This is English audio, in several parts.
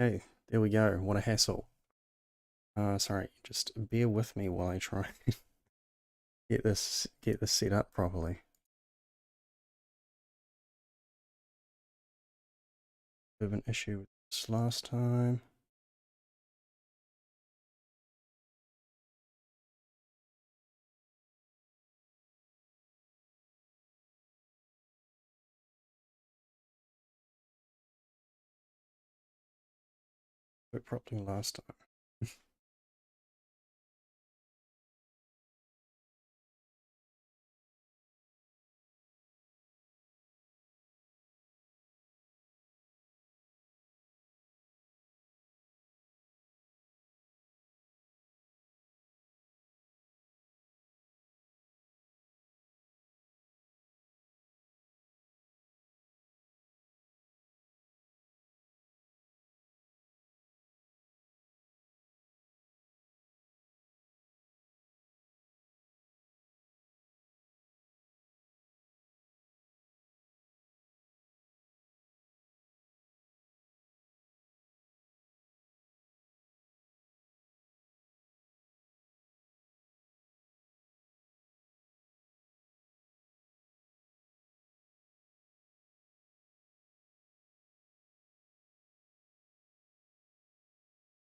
Okay, there we go. What a hassle. Sorry, just bear with me while I try and get this set up properly. Bit of an issue with this last time. Bit properly last time.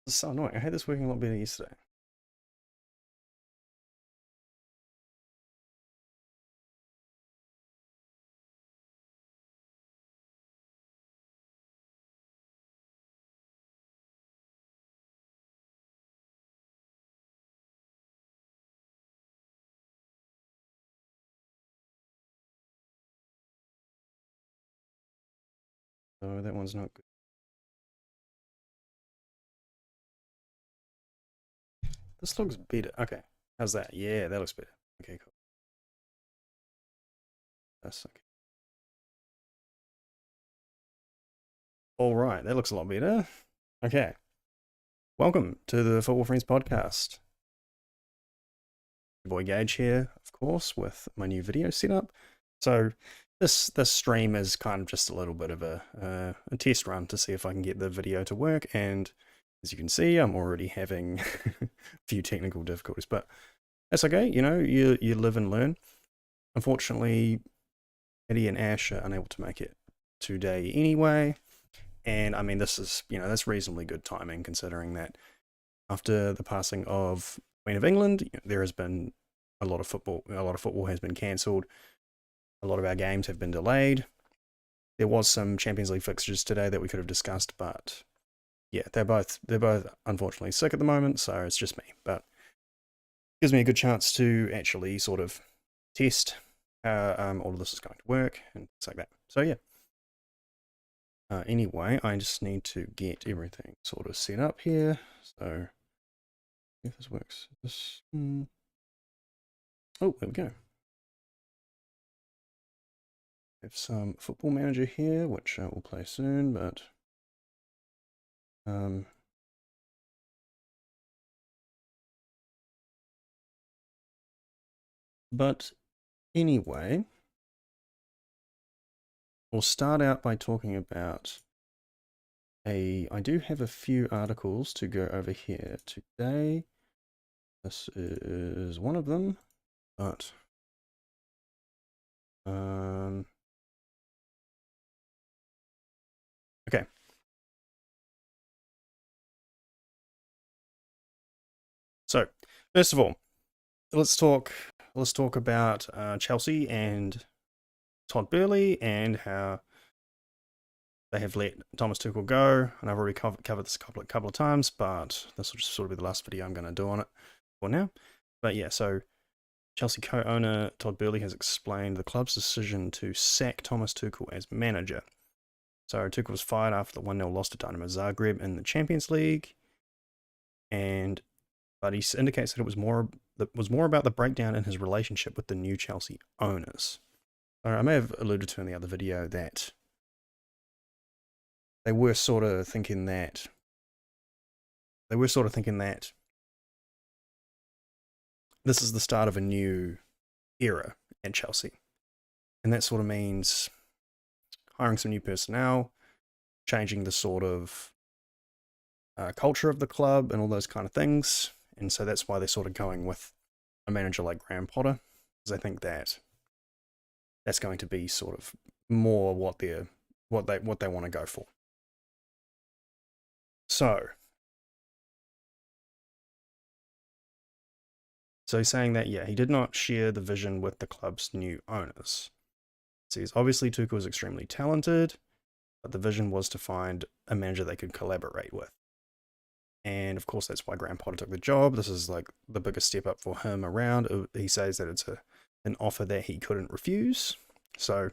This is so annoying. I had this working a lot better yesterday. So that one's not good. This looks better. Okay. How's that? Yeah, that looks better. Okay, cool. That's okay. All right, that looks a lot better. Okay. Welcome to the Football Friends podcast. Your boy Gage here, of course, with my new video setup. So this stream is kind of just a little bit of a test run to see if I can get the video to work, and as you can see, I'm already having a few technical difficulties, but that's okay. You know, you live and learn. Unfortunately, Eddie and Ash are unable to make it today anyway, and I mean this is, you know, that's reasonably good timing considering that after the passing of Queen of England, you know, there has been a lot of football. A lot of football has been cancelled. A lot of our games have been delayed. There was some Champions League fixtures today that we could have discussed, but yeah, they're both unfortunately sick at the moment, so it's just me. But it gives me a good chance to actually sort of test how all of this is going to work and things like that. So yeah. Anyway, I just need to get everything sort of set up here. So if this works, oh, there we go. Have some Football Manager here, which we'll play soon, but anyway, we'll start out by talking about I do have a few articles to go over here today. This is one of them, but okay. So first of all, let's talk about Chelsea and Todd Boehly and how they have let Thomas Tuchel go, and I've already covered this a couple of times, but this will just sort of be the last video I'm going to do on it for now. But yeah, so Chelsea co-owner Todd Boehly has explained the club's decision to sack Thomas Tuchel as manager. So Tuchel was fired after the 1-0 loss to Dynamo Zagreb in the Champions League, but he indicates that it was more about the breakdown in his relationship with the new Chelsea owners. I may have alluded to in the other video that they were sort of thinking that this is the start of a new era at Chelsea. And that sort of means hiring some new personnel, changing the sort of culture of the club and all those kind of things. And so that's why they're sort of going with a manager like Graham Potter, because I think that that's going to be sort of more what they want to go for. So he's saying that, yeah, he did not share the vision with the club's new owners. So he's obviously Tuchel is extremely talented, but the vision was to find a manager they could collaborate with. And of course, that's why Graham Potter took the job. This is like the biggest step up for him around. He says that it's an offer that he couldn't refuse. So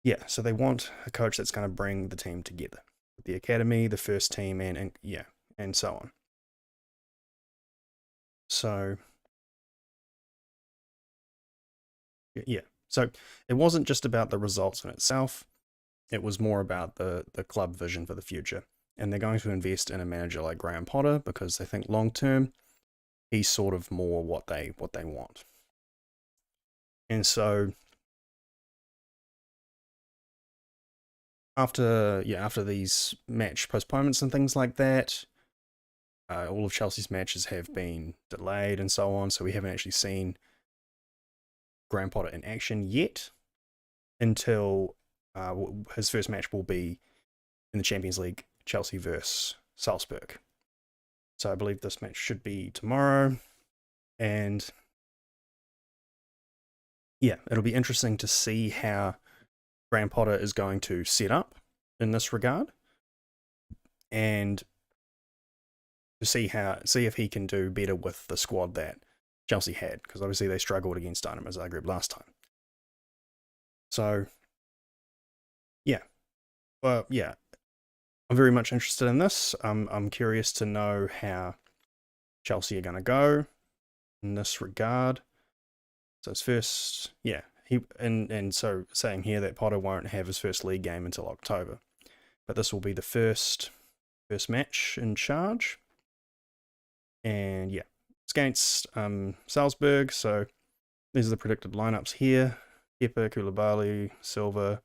yeah, so they want a coach that's going to bring the team together, the academy, the first team, and yeah, and so on. So yeah, so it wasn't just about the results in itself. It was more about the club vision for the future. And they're going to invest in a manager like Graham Potter because they think long term, he's sort of more what they want. And so after these match postponements and things like that, all of Chelsea's matches have been delayed and so on. So we haven't actually seen Graham Potter in action yet until his first match will be in the Champions League, Chelsea versus Salzburg. So I believe this match should be tomorrow. And yeah, it'll be interesting to see how Graham Potter is going to set up in this regard, and to see if he can do better with the squad that Chelsea had, because obviously they struggled against Dynamo Zagreb last time. So yeah, well, yeah, I'm very much interested in this. I'm curious to know how Chelsea are going to go in this regard. So his first, yeah, and so saying here that Potter won't have his first league game until October, but this will be the first match in charge. And yeah, it's against Salzburg. So these are the predicted lineups here: Kepa, Koulibaly, Silva,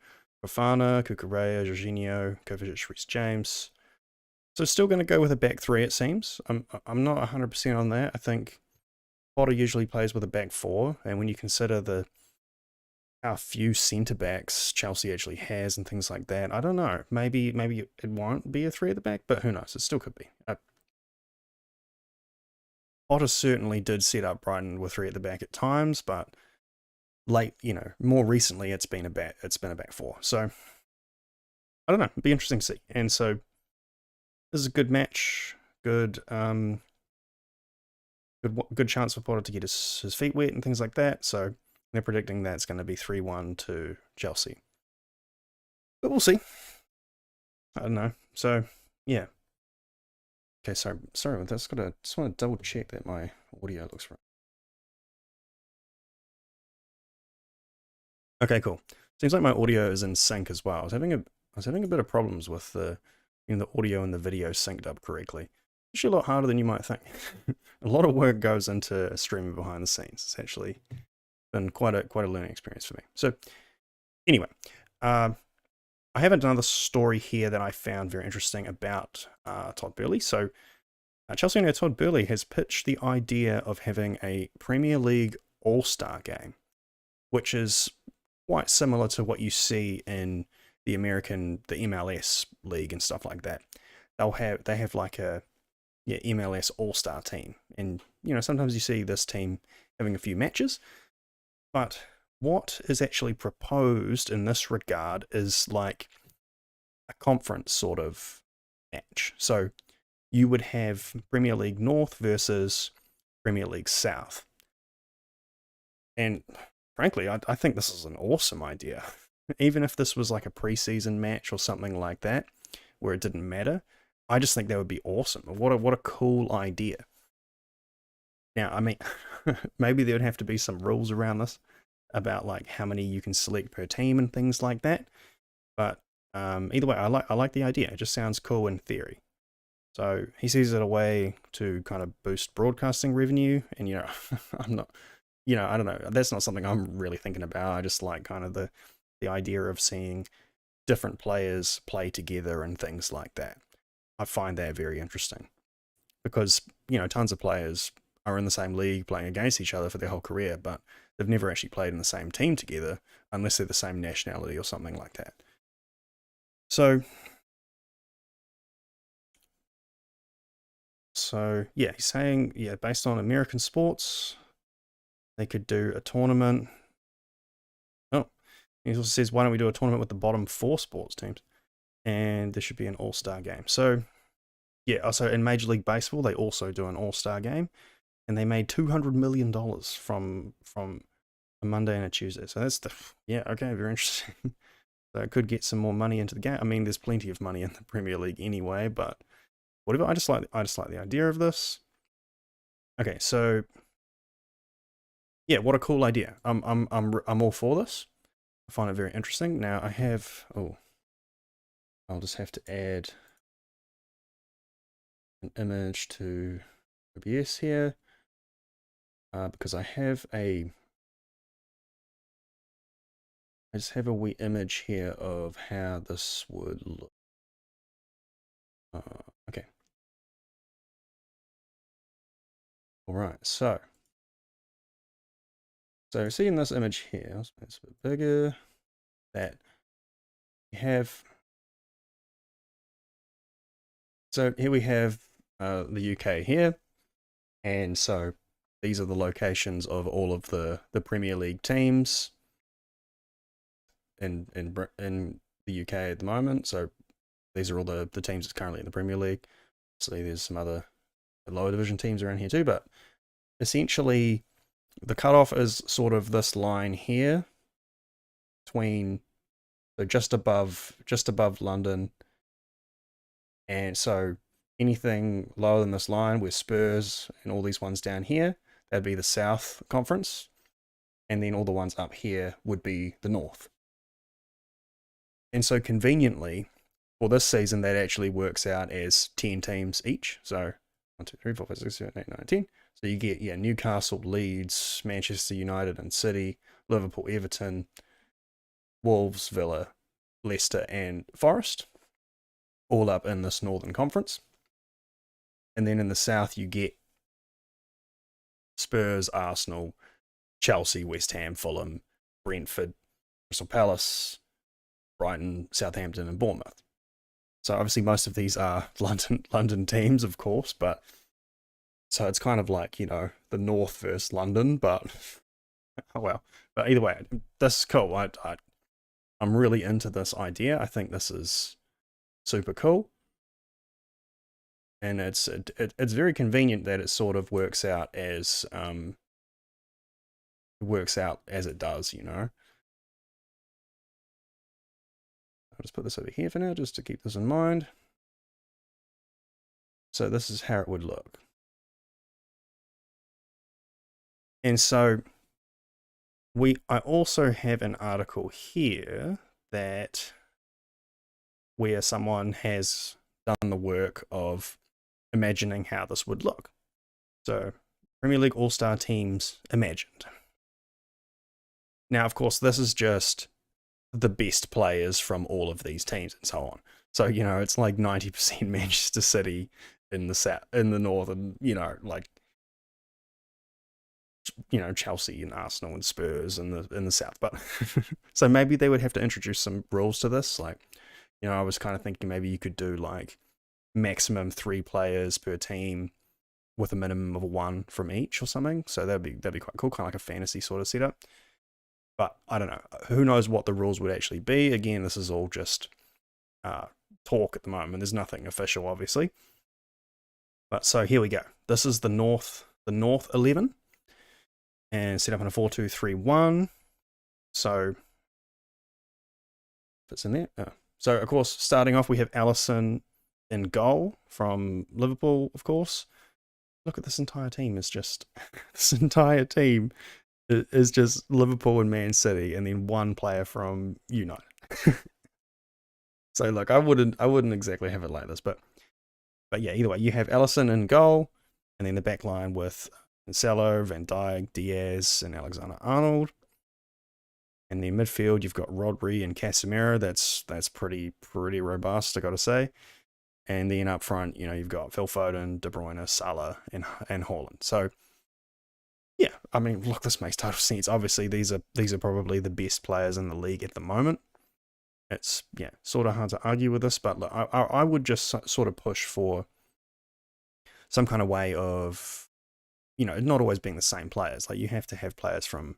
Fofana, Cucurella, Jorginho, Kovacic, Reece James. So still going to go with a back three, it seems. I'm not 100% on that. I think Potter usually plays with a back four, and when you consider how few centre backs Chelsea actually has and things like that, I don't know. Maybe it won't be a three at the back, but who knows? It still could be. Potter certainly did set up Brighton with three at the back at times, but more recently it's been a back four. So I don't know. It'd be interesting to see. And so this is a good match. Good chance for Potter to get his feet wet and things like that. So they're predicting that it's going to be 3-1 to Chelsea. But we'll see. I don't know. So yeah. Okay, sorry about that. Just want to double check that my audio looks right. Okay, cool. Seems like my audio is in sync as well. I was having a bit of problems with the audio and the video synced up correctly. Actually a lot harder than you might think. A lot of work goes into streaming behind the scenes. It's actually been quite a learning experience for me. So anyway, I have another story here that I found very interesting about Todd Boehly. So Chelsea owner Todd Boehly has pitched the idea of having a Premier League All-Star game, which is quite similar to what you see in the MLS league and stuff like that. They have like a MLS All-Star team, and sometimes you see this team having a few matches, but what is actually proposed in this regard is like a conference sort of match. So you would have Premier League North versus Premier League South. And frankly, I think this is an awesome idea. Even if this was like a preseason match or something like that, where it didn't matter, I just think that would be awesome. What a cool idea. Now, I mean, maybe there would have to be some rules around this about like how many you can select per team and things like that. But either way, I like the idea. It just sounds cool in theory. So he sees it a way to kind of boost broadcasting revenue, and I'm not, I don't know. That's not something I'm really thinking about. I just like kind of the idea of seeing different players play together and things like that. I find that very interesting because, tons of players are in the same league playing against each other for their whole career, but they've never actually played in the same team together unless they're the same nationality or something like that. So yeah, he's saying, yeah, based on American sports, they could do a tournament. Oh, he also says, why don't we do a tournament with the bottom 4 sports teams? And there should be an all-star game. So yeah, also in Major League Baseball, they also do an all-star game, and they made $200 million from a Monday and a Tuesday. So that's okay, very interesting. So it could get some more money into the game. I mean, there's plenty of money in the Premier League anyway, but whatever. I just like the idea of this. Okay, so yeah, what a cool idea. I'm all for this. I find it very interesting. Now I have I'll just have to add an image to OBS here because I just have a wee image here of how this would look. Okay. All right, so seeing this image here, let's make this a bit bigger, that you have, so here we have the UK here, and so these are the locations of all of the Premier League teams in the UK at the moment. So these are all the teams that's currently in the Premier League. So there's some other lower division teams around here too, but essentially the cutoff is sort of this line here between, so just above London, and so anything lower than this line with Spurs and all these ones down here, that'd be the South Conference, and then all the ones up here would be the North. And so conveniently, for this season, that actually works out as 10 teams each. So 1, 2, 3, 4, 5, 6, 7, 8, 9, 10. So you get Newcastle, Leeds, Manchester United and City, Liverpool, Everton, Wolves, Villa, Leicester and Forest, all up in this Northern Conference. And then in the South you get Spurs, Arsenal, Chelsea, West Ham, Fulham, Brentford, Crystal Palace, Brighton, Southampton and Bournemouth. So obviously most of these are London teams, of course, but so it's kind of like, the North versus London, but oh well. But either way, this is cool. I'm really into this idea. I think this is super cool. And it's very convenient that it sort of works out as it does, I'll just put this over here for now, just to keep this in mind. So this is how it would look. And so I also have an article here that where someone has done the work of imagining how this would look. So Premier League All-Star teams imagined. Now, of course, this is just the best players from all of these teams and so on. So, it's like 90% Manchester City in the south, in the north, and, Chelsea and Arsenal and Spurs in the south. But so maybe they would have to introduce some rules to this. Like, I was kind of thinking maybe you could do like maximum 3 players per team with a minimum of 1 from each or something. So that'd be quite cool, kind of like a fantasy sort of setup. But I don't know. Who knows what the rules would actually be? Again, this is all just talk at the moment. There's nothing official, obviously. But so here we go. This is the North 11, and set up in a 4-2-3-1. So fits in there. So of course, starting off, we have Alisson in goal from Liverpool, of course. Look at this entire team. It's just this entire team is just Liverpool and Man City, and then 1 player from United. So look, I wouldn't exactly have it like this, but yeah, either way, you have Alisson in goal, and then the back line with Cancelo, Van Dijk, Diaz, and Alexander-Arnold. And then midfield, you've got Rodri and Casemiro. That's pretty robust, I gotta say. And then up front, you know, you've got Phil Foden, De Bruyne, Salah, and Haaland. So yeah, I mean, look, this makes total sense. Obviously, these are probably the best players in the league at the moment. It's, yeah, sort of hard to argue with this, but look, I would just sort of push for some kind of way of, you know, not always being the same players. Like, you have to have players from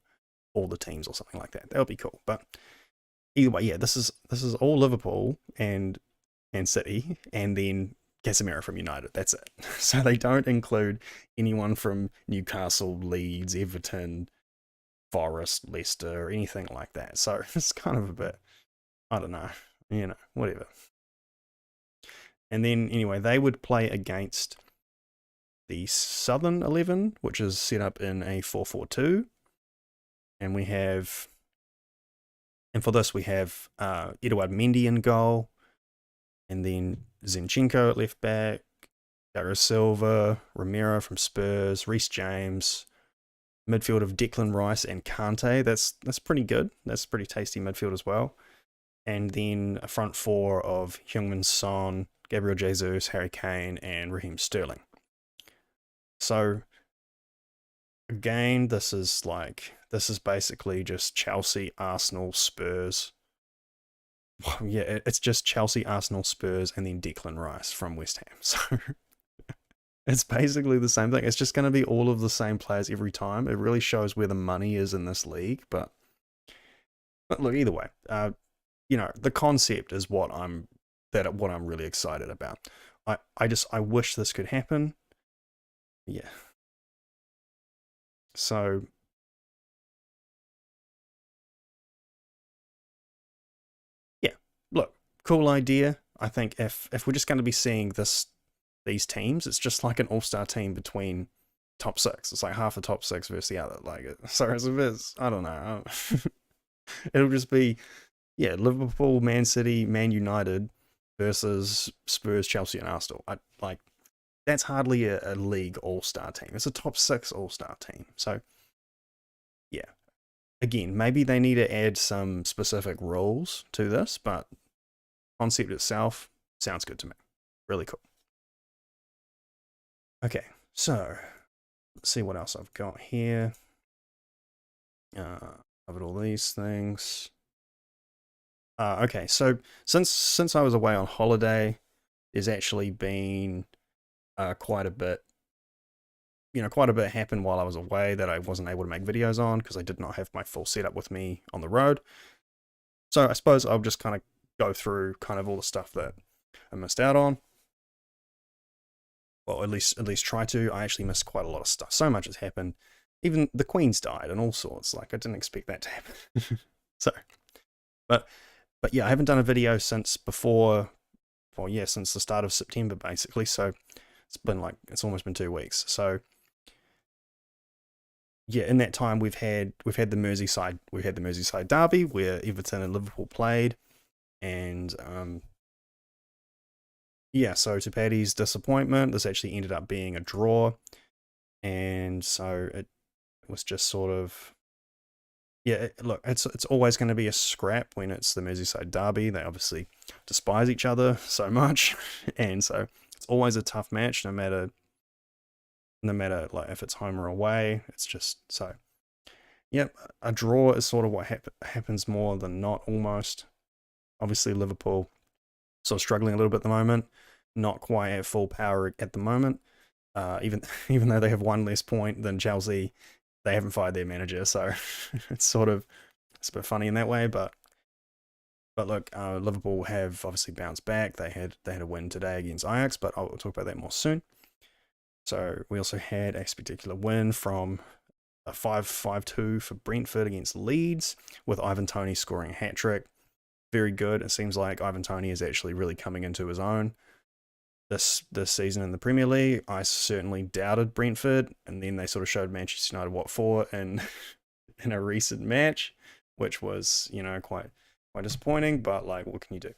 all the teams or something like that. That would be cool. But either way, yeah, this is all Liverpool and City, and then Casemiro from United. That's it. So they don't include anyone from Newcastle, Leeds, Everton, Forest, Leicester, or anything like that. So it's kind of a bit, I don't know, you know, whatever. And then anyway, they would play against the Southern 11, which is set up in a 4-4-2. And we have, and for this we have Eduard Mendy in goal, and then Zinchenko at left back, Dario Silva, Romero from Spurs, Reece James, midfield of Declan Rice and Kante. That's pretty good. That's pretty tasty midfield as well. And then a front four of Heung-min Son, Gabriel Jesus, Harry Kane, and Raheem Sterling. So again, this is basically just Chelsea, Arsenal, Spurs. Yeah, it's just Chelsea, Arsenal, Spurs, and then Declan Rice from West Ham. So it's basically the same thing. It's just going to be all of the same players every time. It really shows where the money is in this league. But look, either way, you know, the concept is what I'm really excited about. I wish this could happen. Yeah. So yeah, look, cool idea. I think if we're just going to be seeing these teams, it's just like an all-star team between top six. It's like half the top six versus the other. Like, sorry, it's I don't know. It'll just be, yeah, Liverpool, Man City, Man United versus Spurs, Chelsea, and Arsenal. That's hardly a league all-star team. It's a top six all-star team. So yeah, again, maybe they need to add some specific rules to this, but concept itself sounds good to me. Really cool. Okay, so let's see what else I've got here. Covered all these things. Okay, so since I was away on holiday, there's actually been quite a bit happened while I was away that I wasn't able to make videos on because I did not have my full setup with me on the road. So I suppose I'll just kind of go through kind of all the stuff that I missed out on. Well, at least try to. I actually missed quite a lot of stuff. So much has happened. Even the Queen's died and all sorts. Like, I didn't expect that to happen. So, but yeah, I haven't done a video since since the start of September, basically. So it's almost been 2 weeks. So yeah, in that time we've had the Merseyside derby where Everton and Liverpool played, and yeah, so to Paddy's disappointment, this actually ended up being a draw, and so it was just sort of, yeah, look, it's always going to be a scrap when it's the Merseyside derby. They obviously despise each other so much, and so it's always a tough match, no matter like if it's home or away. It's just so. Yep, a draw is sort of what happens more than not, almost. Obviously, Liverpool sort of struggling a little bit at the moment, not quite at full power at the moment. Even though they have one less point than Chelsea, they haven't fired their manager, so it's a bit funny in that way. But look, Liverpool have obviously bounced back. They had a win today against Ajax, but I'll talk about that more soon. So we also had a spectacular win from a 5-2 for Brentford against Leeds, with Ivan Toney scoring a hat-trick. Very good. It seems like Ivan Toney is actually really coming into his own this season in the Premier League. I certainly doubted Brentford, and then they sort of showed Manchester United what for in a recent match, which was, you know, quite disappointing, but like, what can you do?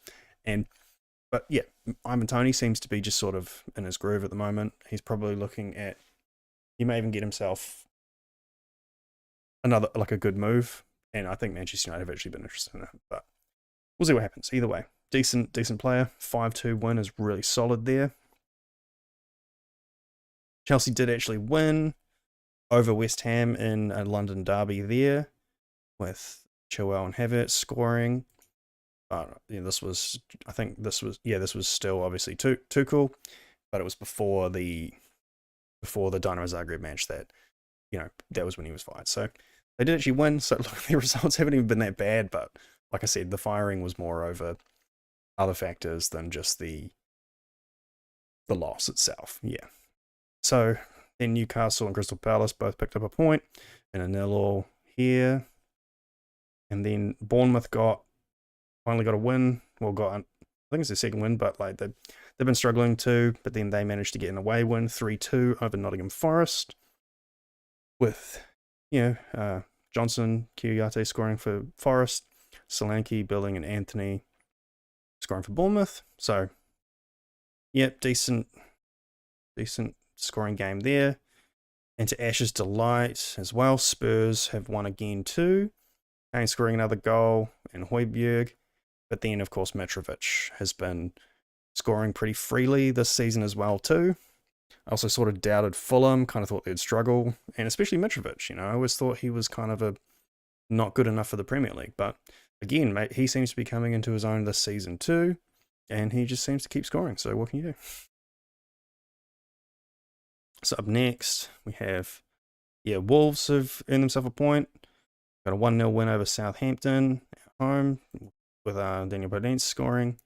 But yeah, Ivan Toney seems to be just sort of in his groove at the moment. He's probably looking at, he may even get himself another, like, a good move, and I think Manchester United have actually been interested in him, but we'll see what happens. Either way, decent player. 5-2 win is really solid there. Chelsea did actually win over West Ham in a London derby there, with Chilwell and Havertz scoring. This was still obviously Tuchel, but it was before the Dynamo Zagreb match that that was when he was fired. So they did actually win. So the results haven't even been that bad, but like I said, the firing was more over other factors than just the loss itself. Yeah. So then Newcastle and Crystal Palace both picked up a point and a 0-0 here. And then Bournemouth finally got a win. Well, I think it's their second win, but like they've been struggling too. But then they managed to get an away win, 3-2 over Nottingham Forest, with Johnson, Kouyaté scoring for Forest, Solanke, Billing, and Anthony scoring for Bournemouth. So, yep, decent scoring game there. And to Ash's delight as well, Spurs have won again too. Kane scoring another goal, and Højbjerg. But then, of course, Mitrovic has been scoring pretty freely this season as well too. I also sort of doubted Fulham, kind of thought they'd struggle, and especially Mitrovic. I always thought he was kind of not good enough for the Premier League. But again, mate, he seems to be coming into his own this season too, and he just seems to keep scoring. So what can you do? So up next, we have, Wolves have earned themselves a point. Got a 1-0 win over Southampton at home, with Daniel Podence scoring.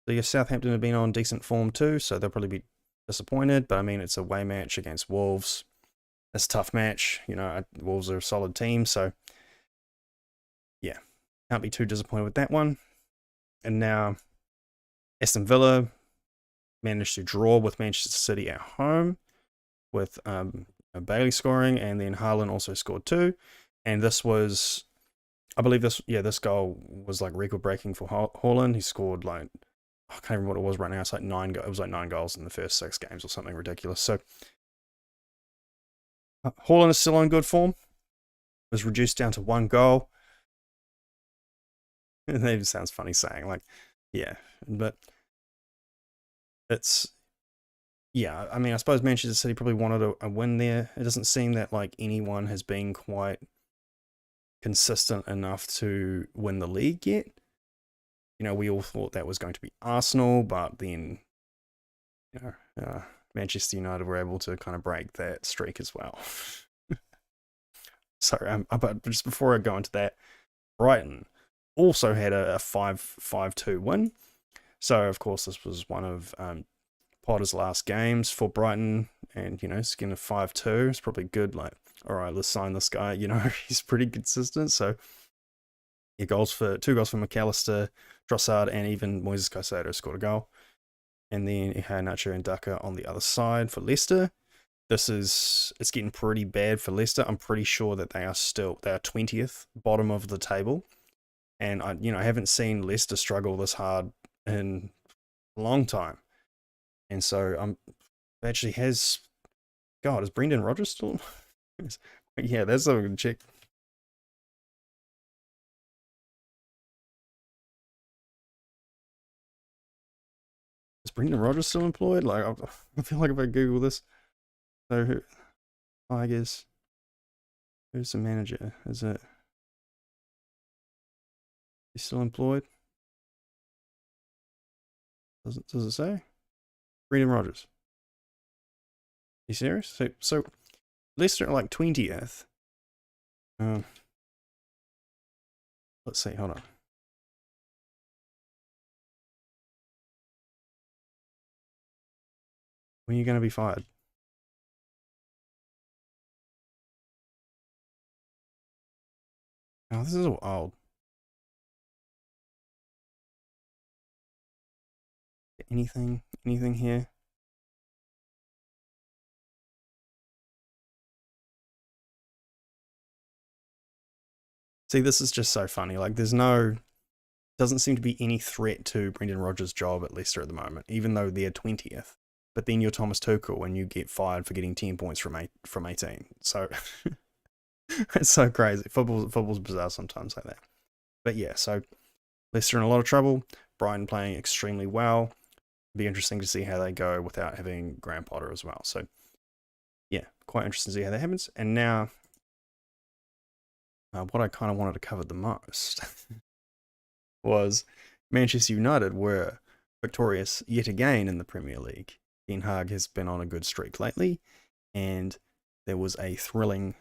So Southampton have been on decent form too, so they'll probably be disappointed. But I mean, it's a away match against Wolves. It's a tough match. Wolves are a solid team, so yeah, can't be too disappointed with that one. And now Aston Villa managed to draw with Manchester City at home, with Bailey scoring, and then Haaland also scored too. And this was, I believe this goal was like record breaking for Haaland. He scored like, I can't remember what it was right now. It's like 9 goals. It was like 9 goals in the first 6 games or something ridiculous. So Haaland is still in good form. It was reduced down to 1 goal. And that even sounds funny saying, like, yeah, but it's, yeah, I mean, I suppose Manchester City probably wanted a win there. It doesn't seem that like anyone has been quite consistent enough to win the league yet. We all thought that was going to be Arsenal, but then Manchester United were able to kind of break that streak as well. Sorry, but just before I go into that, Brighton also had a 5-2 win. So of course this was one of Potter's last games for Brighton, and skin of 5-2. It's probably good. Like, all right, let's sign this guy. He's pretty consistent. So, yeah, 2 goals for McAllister, Trossard, and even Moises Caicedo scored a goal. And then Iheanacho and Daka on the other side for Leicester. It's getting pretty bad for Leicester. I'm pretty sure that they are 20th, bottom of the table. And I haven't seen Leicester struggle this hard in a long time. And so is Brendan Rodgers still? Yeah, that's something to check. Is Brendan Rodgers still employed? Like, I feel like if I Google this, so I guess who's the manager? Is he still employed? Does it say? Brendan Rodgers. You serious? So Leicester are like 20th. Let's see, hold on. When are you going to be fired? Oh, this is all old. Anything here? See, this is just so funny. Like, doesn't seem to be any threat to Brendan Rodgers' job at Leicester at the moment, even though they're 20th. But then you're Thomas Tuchel and you get fired for getting 10 points from 18. So it's so crazy. Football's bizarre sometimes like that. But yeah, so Leicester in a lot of trouble. Brighton playing extremely well. Be interesting to see how they go without having Graham Potter as well. So yeah, quite interesting to see how that happens. And now, what I kind of wanted to cover the most was Manchester United were victorious yet again in the Premier League. Ten Hag has been on a good streak lately, and there was a thrilling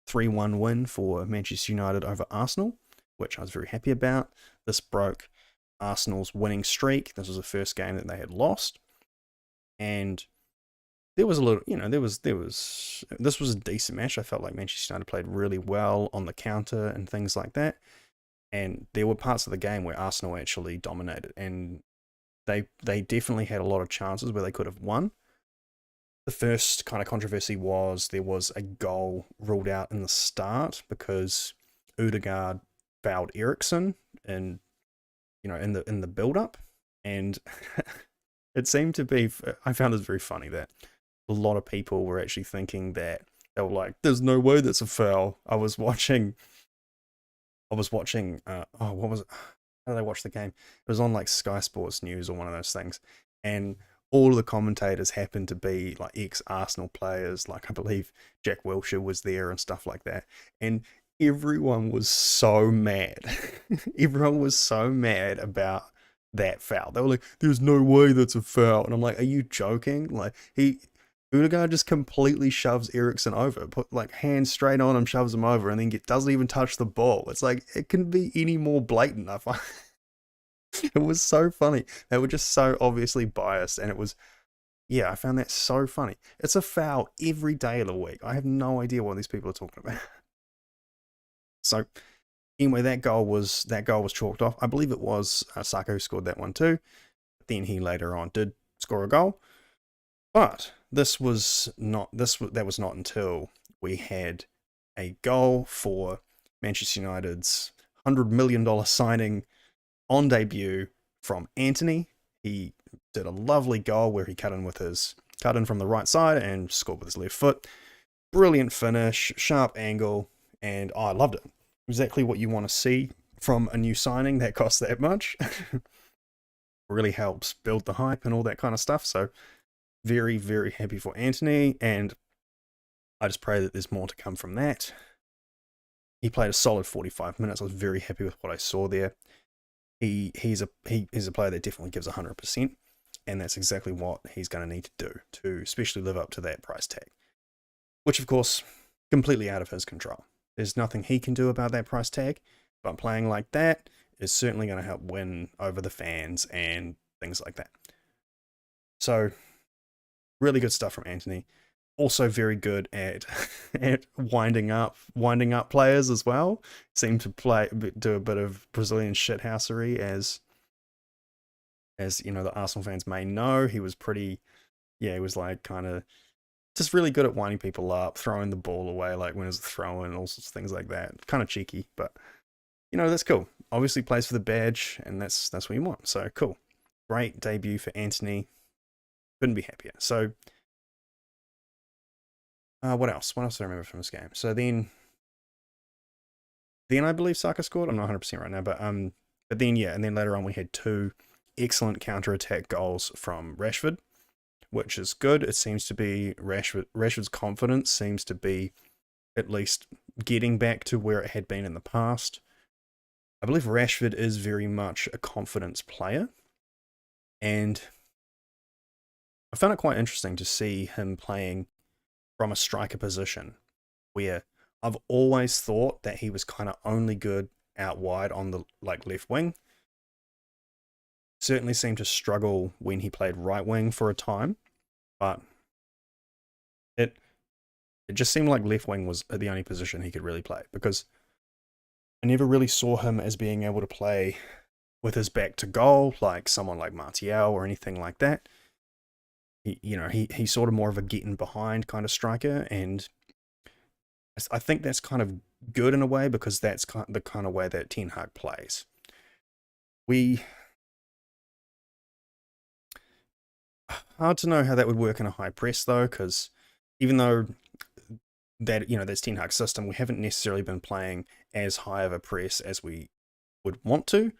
3-1 win for Manchester United over Arsenal, which I was very happy about. This broke Arsenal's winning streak. This was the first game that they had lost, and there was a little, this was a decent match. I felt like Manchester United played really well on the counter and things like that. And there were parts of the game where Arsenal actually dominated, and they definitely had a lot of chances where they could have won. The first kind of controversy was there was a goal ruled out in the start because Odegaard fouled Eriksen in the build-up, and it seemed to be. I found it very funny that a lot of people were actually thinking that they were like, "There's no way that's a foul." I was watching. What was it? How did I watch the game? It was on like Sky Sports News or one of those things, and all of the commentators happened to be like ex-Arsenal players. Like I believe Jack Wilshere was there and stuff like that, and everyone was so mad. Everyone was so mad about that foul. They were like, "There's no way that's a foul," and I'm like, "Are you joking?" Like Odegaard just completely shoves Eriksen over, put like hands straight on him, shoves him over, and then doesn't even touch the ball. It's like, it couldn't be any more blatant. I find it was so funny. They were just so obviously biased, and it was, yeah, I found that so funny. It's a foul every day of the week. I have no idea what these people are talking about. So anyway, that goal was chalked off. I believe it was Saka who scored that one too. But then he later on did score a goal. But that was not until we had a goal for Manchester United's $100 million signing on debut from Antony. He did a lovely goal where he cut in from the right side and scored with his left foot. Brilliant finish, sharp angle, and I loved it. Exactly what you want to see from a new signing that costs that much. Really helps build the hype and all that kind of stuff. So very, very happy for Antony, and I just pray that there's more to come from that. He played a solid 45 minutes. I was very happy with what I saw there. He's a player that definitely gives 100%, and that's exactly what he's going to need to do to especially live up to that price tag, which of course completely out of his control. There's nothing he can do about that price tag, but playing like that is certainly going to help win over the fans and things like that. So really good stuff from Antony. Also very good at winding up players as well. Seemed to do a bit of Brazilian shithousery, as you know, the Arsenal fans may know. He was he was like kind of just really good at winding people up, throwing the ball away like when it was a throw and all sorts of things like that. Kind of cheeky, but you know, that's cool. Obviously plays for the badge, and that's what you want. So cool. Great debut for Antony. Couldn't be happier. So what else? What else do I remember from this game? So then I believe Saka scored. I'm not 100% right now, but then yeah, and then later on we had two excellent counter-attack goals from Rashford, which is good. It seems to be Rashford's confidence seems to be at least getting back to where it had been in the past. I believe Rashford is very much a confidence player, and I found it quite interesting to see him playing from a striker position, where I've always thought that he was kind of only good out wide on the left wing. Certainly seemed to struggle when he played right wing for a time, but it just seemed like left wing was the only position he could really play, because I never really saw him as being able to play with his back to goal like someone like Martial or anything like that. He's sort of more of a getting behind kind of striker, and I think that's kind of good in a way, because that's the kind of way that Ten Hag plays. Hard to know how that would work in a high press though, because even though that, that's Ten Hag's system, we haven't necessarily been playing as high of a press as we would want to.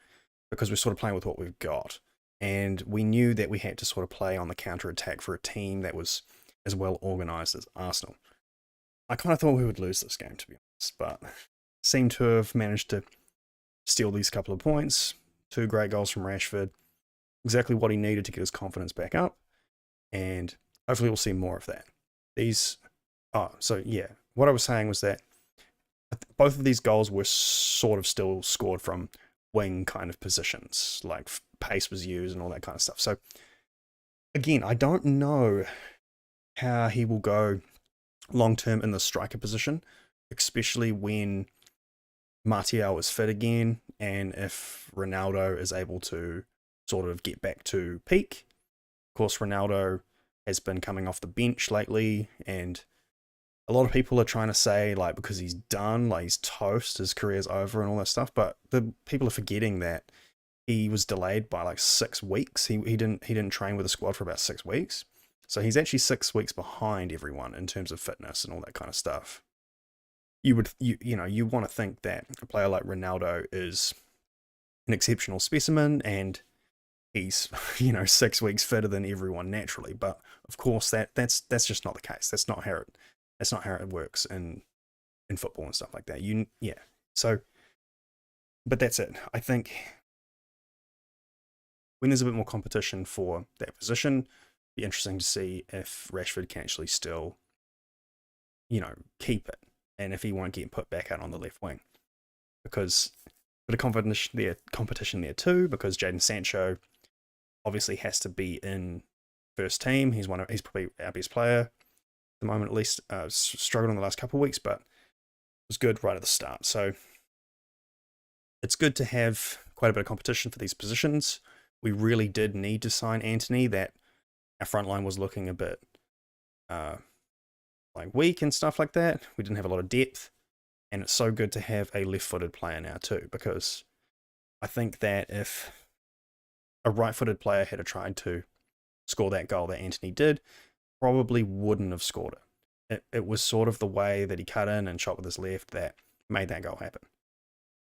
because we're sort of playing with what we've got. And we knew that we had to sort of play on the counter attack for a team that was as well organised as Arsenal. I kind of thought we would lose this game, to be honest, but seem to have managed to steal these couple of points. 2 great goals from Rashford. Exactly what he needed to get his confidence back up. And hopefully we'll see more of that. What I was saying was that both of these goals were sort of still scored from wing kind of positions, like pace was used and all that kind of stuff. So again, I don't know how he will go long term in the striker position, especially when Martial is fit again, and if Ronaldo is able to sort of get back to peak. Of course, Ronaldo has been coming off the bench lately, and a lot of people are trying to say, like, because he's done, like, he's toast, his career's over and all that stuff, but the people are forgetting that he was delayed by like 6 weeks. He didn't train with the squad for about 6 weeks. So he's actually 6 weeks behind everyone in terms of fitness and all that kind of stuff. You want to think that a player like Ronaldo is an exceptional specimen and he's 6 weeks fitter than everyone naturally, but of course that's just not the case. That's not how it works in football and stuff like that. So but that's it. I think when there's a bit more competition for that position, it'd be interesting to see if Rashford can actually still keep it, and if he won't get put back out on the left wing, because a bit of competition there too, because Jadon Sancho obviously has to be in first team. He's probably our best player at the moment, at least. Struggled in the last couple of weeks, but was good right at the start. So it's good to have quite a bit of competition for these positions. We really did need to sign Antony. That our front line was looking a bit weak and stuff like that. We didn't have a lot of depth, and it's so good to have a left-footed player now too, because I think that if a right-footed player had tried to score that goal that Antony did, probably wouldn't have scored it. It was sort of the way that he cut in and shot with his left that made that goal happen.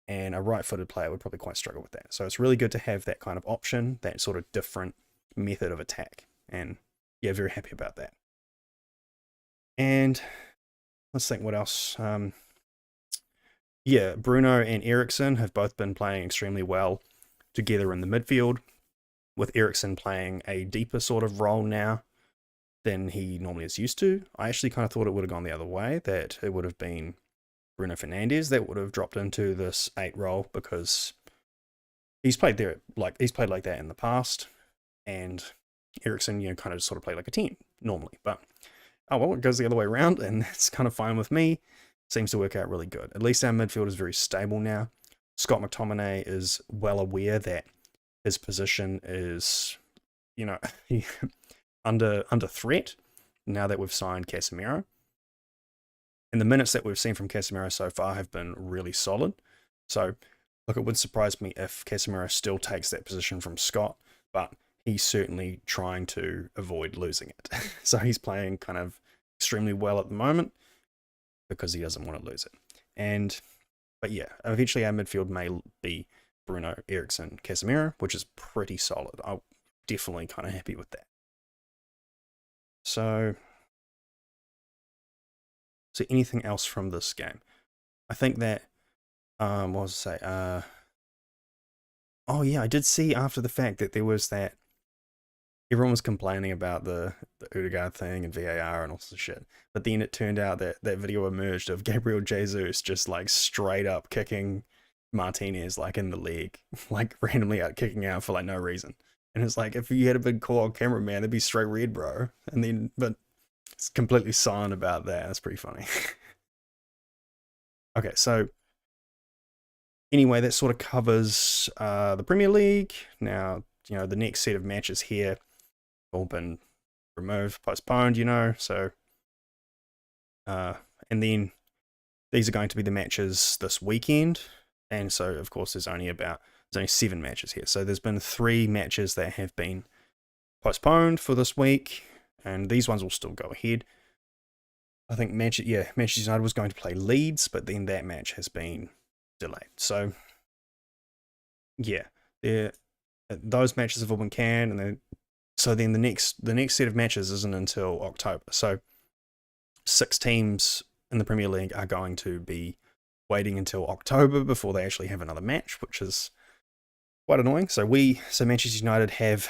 And a right-footed player would probably quite struggle with that. So it's really good to have that kind of option, that sort of different method of attack. And yeah, very happy about that. And let's think what else. Bruno and Eriksen have both been playing extremely well together in the midfield, with Eriksen playing a deeper sort of role now than he normally is used to. I actually kind of thought it would have gone the other way, that it would have been Bruno Fernandes that would have dropped into this 8 role, because he's played like that in the past, and Eriksen, kind of sort of played like a 10 normally. But it goes the other way around, and that's kind of fine with me. Seems to work out really good. At least our midfield is very stable now. Scott McTominay is well aware that his position is, under threat now that we've signed Casemiro. And the minutes that we've seen from Casemiro so far have been really solid. So, look, it would surprise me if Casemiro still takes that position from Scott, but he's certainly trying to avoid losing it. So he's playing kind of extremely well at the moment because he doesn't want to lose it. But yeah, eventually our midfield may be Bruno, Eriksen, Casemiro, which is pretty solid. I'm definitely kind of happy with that. So anything else from this game? I think that, what was I say? I did see after the fact that there was that, everyone was complaining about the Odegaard thing and VAR and all sorts of shit. But then it turned out that that video emerged of Gabriel Jesus just like straight up kicking Martinez like in the leg, like randomly out kicking out for like no reason. And it's like, if you had a big call on camera, man, it'd be straight red, bro. But it's completely silent about that. That's pretty funny. Okay, so anyway, that sort of covers the Premier League. Now, the next set of matches here all been removed, postponed, so and then these are going to be the matches this weekend, and so of course there's only 7 matches here. So there's been 3 matches that have been postponed for this week, and these ones will still go ahead. I think Manchester United was going to play Leeds, but then that match has been delayed. So yeah, those matches have all been canned, and then the next set of matches isn't until October. So 6 teams in the Premier League are going to be waiting until October before they actually have another match, which is quite annoying. So Manchester United have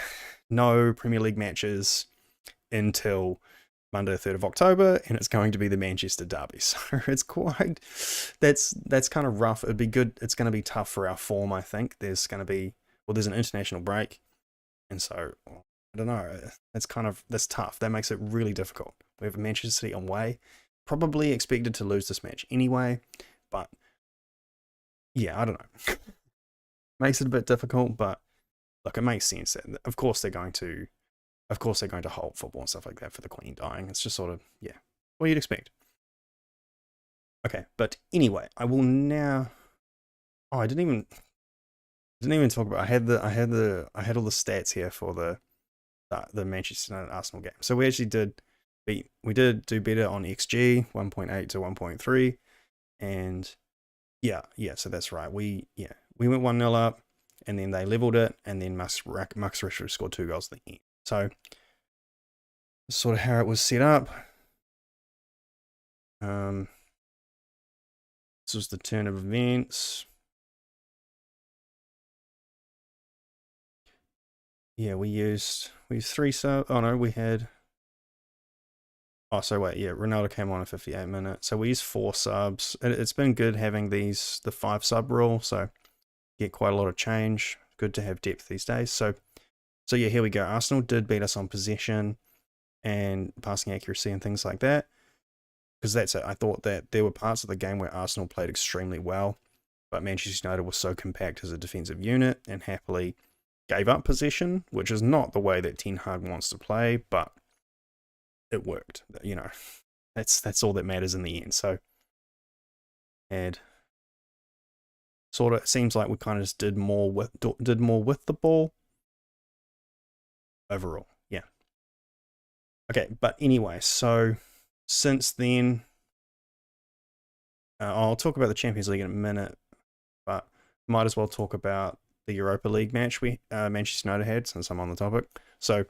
no Premier League matches until Monday the 3rd of October, and it's going to be the Manchester Derby. So it's that's kind of rough. It'd be good. It's going to be tough for our form, I think. There's an international break, and so I don't know. That's tough. That makes it really difficult. We have Manchester City away, probably expected to lose this match anyway, but yeah, I don't know. Makes it a bit difficult, but look, it makes sense. Of course they're going to halt football and stuff like that for the Queen dying. It's just sort of, yeah, what you'd expect. Okay, but anyway, I will now. Oh, I didn't even talk about. I had all the stats here for the Manchester United Arsenal game. So we actually did do better on XG, 1.8 to 1.3, and yeah. So that's right. We went 1-0 up, and then they leveled it, and then Marcus Rashford scored 2 goals at the end. So, sort of how it was set up. This was the turn of events. Yeah, we used 3 subs. Oh no, we had. Oh, so wait, yeah, Ronaldo came on at 58 minutes. So we used 4 subs. It's been good having the 5 sub rule. So get quite a lot of change. Good to have depth these days. So yeah, here we go. Arsenal did beat us on possession and passing accuracy and things like that. Because that's it. I thought that there were parts of the game where Arsenal played extremely well, but Manchester United was so compact as a defensive unit and happily gave up possession, which is not the way that Ten Hag wants to play, but it worked. You know, that's all that matters in the end. So, and sort of seems like we kind of just did more with the ball overall. Yeah. Okay, but anyway, so since then, I'll talk about the Champions League in a minute, but might as well talk about the Europa League match Manchester United had, since I'm on the topic. So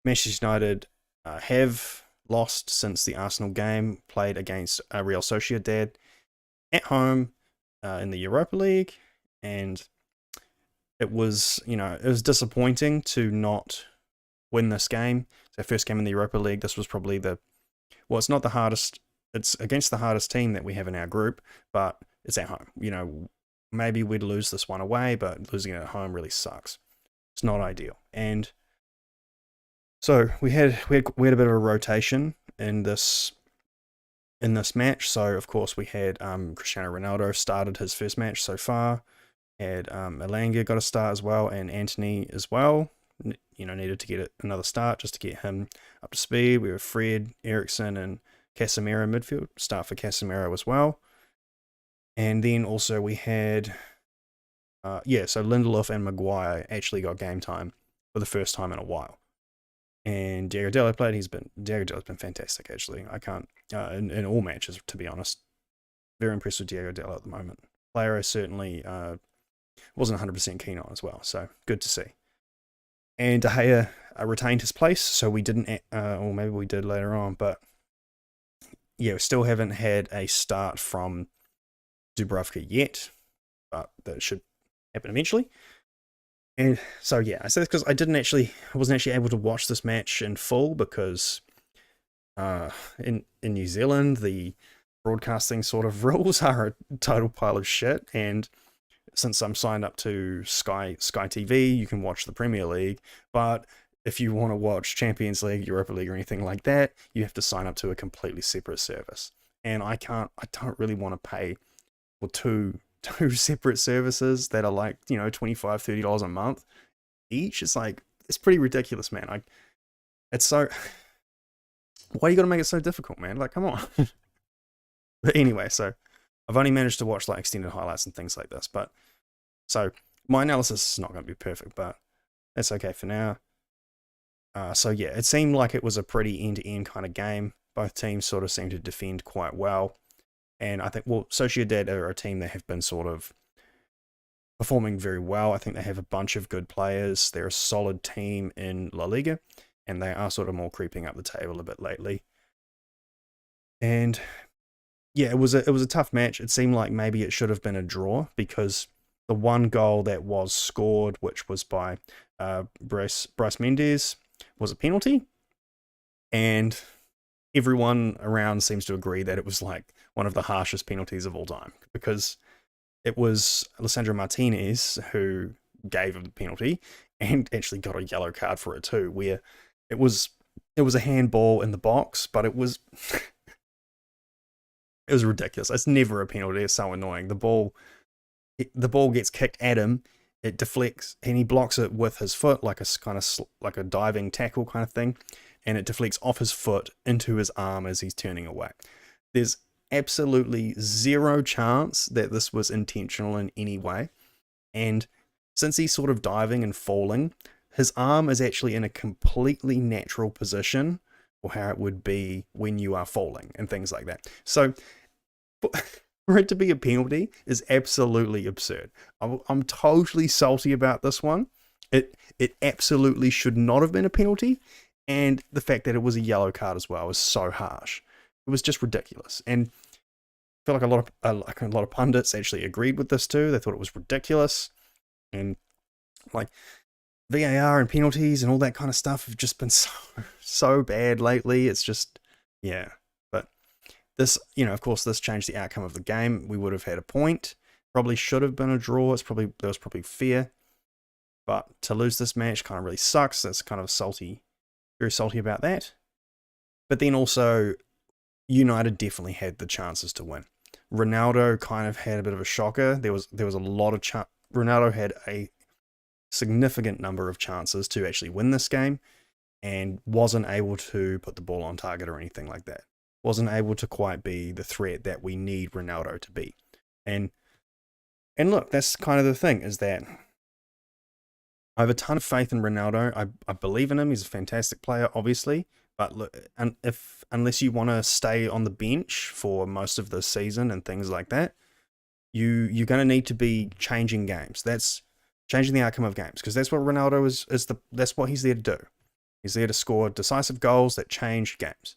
Manchester United have lost since the Arsenal game, played against Real Sociedad at home in the Europa League, and it was disappointing to not win this game. It's our first game in the Europa League. This was probably it's not the hardest. It's against the hardest team that we have in our group, but it's at home. You know, maybe we'd lose this one away, but losing it at home really sucks. It's not ideal. And so we had a bit of a rotation in this match. So of course we had Cristiano Ronaldo started his first match so far. Had Elanga got a start as well, and Antony as well. Needed to get another start just to get him up to speed. We have Fred, Eriksen, and Casemiro midfield. Start for Casemiro as well. And then also we had, so Lindelof and Maguire actually got game time for the first time in a while. And Diego Dalot played. Diego Dalot's been fantastic, actually. I can't, in all matches, to be honest. Very impressed with Diego Dalot at the moment. Player I certainly wasn't 100% keen on as well, so good to see. And De Gea retained his place, so we didn't, or maybe we did later on, but yeah, we still haven't had a start from Dubravka yet, but that should happen eventually. And so yeah, I say this because I wasn't actually able to watch this match in full because in New Zealand the broadcasting sort of rules are a total pile of shit, and since I'm signed up to Sky TV, you can watch the Premier League, but if you want to watch Champions League, Europa League, or anything like that, you have to sign up to a completely separate service. And I don't really want to pay for two separate services that are like, $25-$30 a month each. It's pretty ridiculous, man. It's so, why you gotta make it so difficult, man? Like, come on. But anyway, so I've only managed to watch like extended highlights and things like this, but so my analysis is not going to be perfect, but that's okay for now. So yeah, it seemed like it was a pretty end-to-end kind of game. Both teams sort of seemed to defend quite well. And I think, Sociedad are a team that have been sort of performing very well. I think they have a bunch of good players. They're a solid team in La Liga, and they are sort of more creeping up the table a bit lately. And yeah, it was a tough match. It seemed like maybe it should have been a draw because the one goal that was scored, which was by Bryce Mendes, was a penalty, and everyone around seems to agree that it was like one of the harshest penalties of all time because it was Alessandro Martinez who gave him the penalty and actually got a yellow card for it too, where it was a handball in the box, but it was it was ridiculous. It's never a penalty. It's so annoying. The ball gets kicked at him. It deflects, and he blocks it with his foot, like a kind of like a diving tackle kind of thing, and it deflects off his foot into his arm as he's turning away. There's absolutely zero chance that this was intentional in any way, and since he's sort of diving and falling, his arm is actually in a completely natural position, or how it would be when you are falling and things like that. So for it to be a penalty is absolutely absurd. I'm totally salty about this one. It absolutely should not have been a penalty, and the fact that it was a yellow card as well was so harsh. It was just ridiculous, and I feel like a lot of pundits actually agreed with this too. They thought it was ridiculous, and like VAR and penalties and all that kind of stuff have just been so bad lately. It's just, yeah. But this, of course, this changed the outcome of the game. We would have had a point. Probably should have been a draw. That was probably fair. But to lose this match kind of really sucks. That's kind of very salty about that. But then also, United definitely had the chances to win. Ronaldo kind of had a bit of a shocker. There was a lot of Ronaldo had a significant number of chances to actually win this game and wasn't able to put the ball on target or anything like that. Wasn't able to quite be the threat that we need Ronaldo to be. And look, that's kind of the thing, is that I have a ton of faith in Ronaldo. I believe in him. He's a fantastic player, obviously. But look, unless you want to stay on the bench for most of the season and things like that, you're going to need to be changing games. That's changing the outcome of games, because that's what Ronaldo that's what he's there to do. He's there to score decisive goals that change games.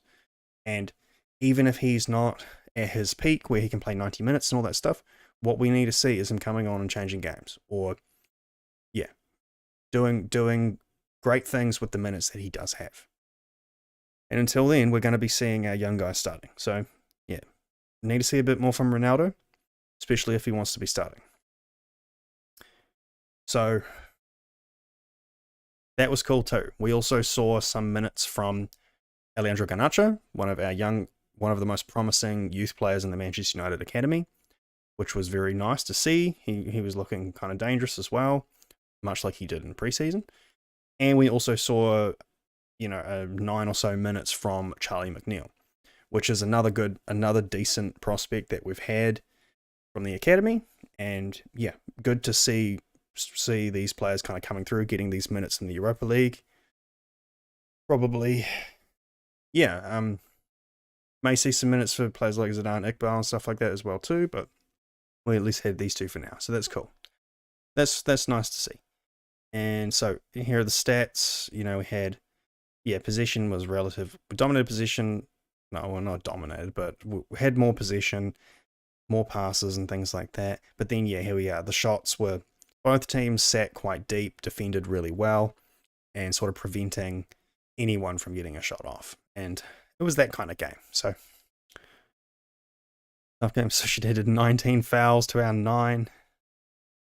And even if he's not at his peak where he can play 90 minutes and all that stuff, what we need to see is him coming on and changing games, or doing great things with the minutes that he does have. And until then, we're going to be seeing our young guys starting. So yeah, need to see a bit more from Ronaldo, especially if he wants to be starting. So that was cool too. We also saw some minutes from Alejandro Garnacho, one of the most promising youth players in the Manchester United Academy, which was very nice to see. He was looking kind of dangerous as well, much like he did in preseason. And we also saw, 9 or so minutes from Charlie McNeil, which is another decent prospect that we've had from the academy. And yeah, good to see these players kind of coming through, getting these minutes in the Europa League. Probably, may see some minutes for players like Zidane, Iqbal and stuff like that as well too, but we at least had these two for now, so that's cool. That's nice to see. And so here are the stats. We had, possession was relative. We dominated possession. No, well, not dominated, but we had more possession, more passes and things like that. But then, here we are. The shots were, both teams sat quite deep, defended really well, and sort of preventing anyone from getting a shot off. And it was that kind of game. So, tough game. So she did 19 fouls to our 9.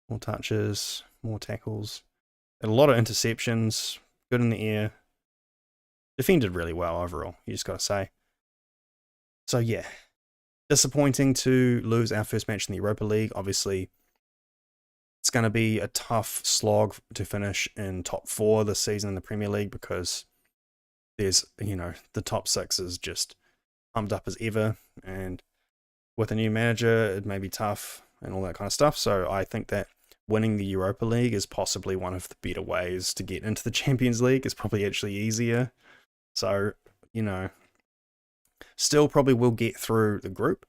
More touches, more tackles. Had a lot of interceptions, good in the air. Defended really well overall, you just got to say. So yeah, disappointing to lose our first match in the Europa League. Obviously, it's going to be a tough slog to finish in top 4 this season in the Premier League, because there's, the top 6 is just pumped up as ever. And with a new manager, it may be tough and all that kind of stuff. So I think that winning the Europa League is possibly one of the better ways to get into the Champions League. It's probably actually easier. So, still probably will get through the group.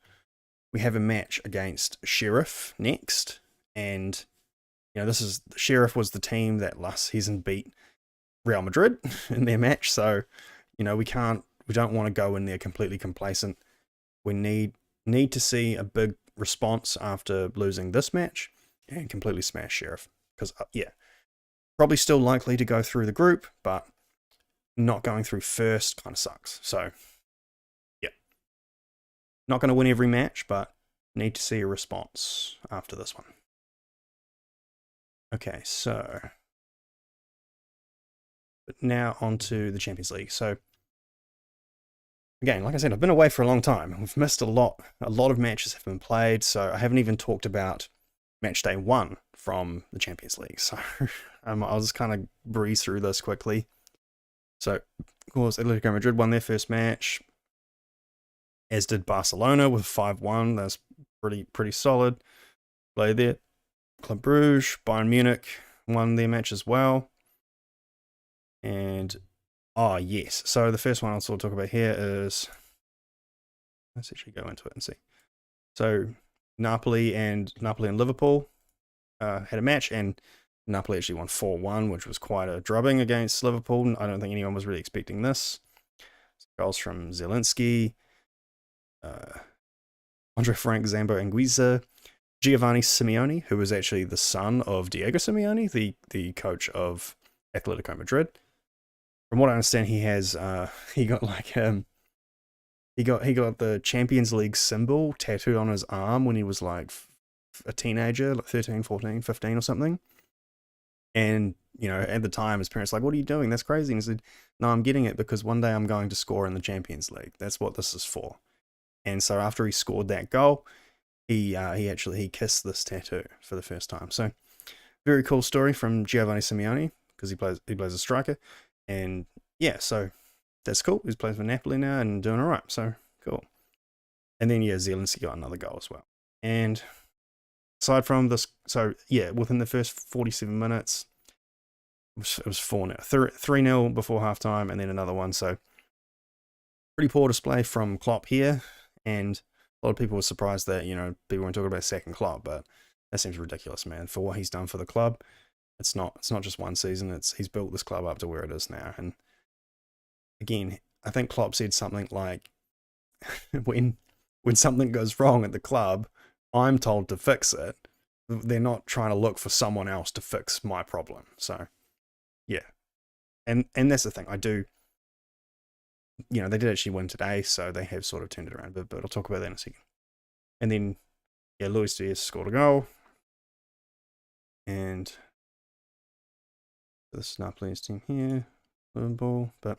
We have a match against Sheriff next, and this is Sheriff was the team that last season beat Real Madrid in their match. So, we don't want to go in there completely complacent. We need to see a big response after losing this match and completely smash Sheriff. Because, probably still likely to go through the group, but not going through first kind of sucks. So, yeah. Not going to win every match, but need to see a response after this one. Okay, so but now on to the Champions League. So again, like I said, I've been away for a long time. We've missed a lot. A lot of matches have been played, so I haven't even talked about match day 1 from the Champions League. So I'll just kind of breeze through this quickly. So, of course, Atletico Madrid won their first match, as did Barcelona with 5-1. That's pretty solid play there. Club Brugge, Bayern Munich won their match as well. And, oh yes, so the first one I'll sort of talk about here is, let's actually go into it and see. So Napoli and Liverpool had a match, and Napoli actually won 4-1, which was quite a drubbing against Liverpool. I don't think anyone was really expecting this. Goals from Zielinski, Andre Frank, Zambo Anguissa, Giovanni Simeone, who was actually the son of Diego Simeone, the coach of Atletico Madrid. From what I understand, he got the Champions League symbol tattooed on his arm when he was like a teenager, like 13, 14, 15 or something. And, at the time, his parents were like, "What are you doing? That's crazy." And he said, "No, I'm getting it because one day I'm going to score in the Champions League. That's what this is for." And so after he scored that goal, he kissed this tattoo for the first time. So very cool story from Giovanni Simeone, because he plays a striker. And yeah, so that's cool. He's playing for Napoli now and doing all right. So cool. And then Zielinski got another goal as well. And aside from this, so yeah, within the first 47 minutes, it was 4-0, 3-0 before halftime, and then another one. So pretty poor display from Klopp here, and a lot of people were surprised that people weren't talking about sacking Klopp, but that seems ridiculous, man. For what he's done for the club, it's not just one season. He's built this club up to where it is now. And again, I think Klopp said something like, when something goes wrong at the club, I'm told to fix it. They're not trying to look for someone else to fix my problem. So yeah, and that's the thing. I do. They did actually win today, so they have sort of turned it around a bit, but I'll talk about that in a second. And then, Luis Diaz scored a goal. And this Napoli's team here, Liverpool. But,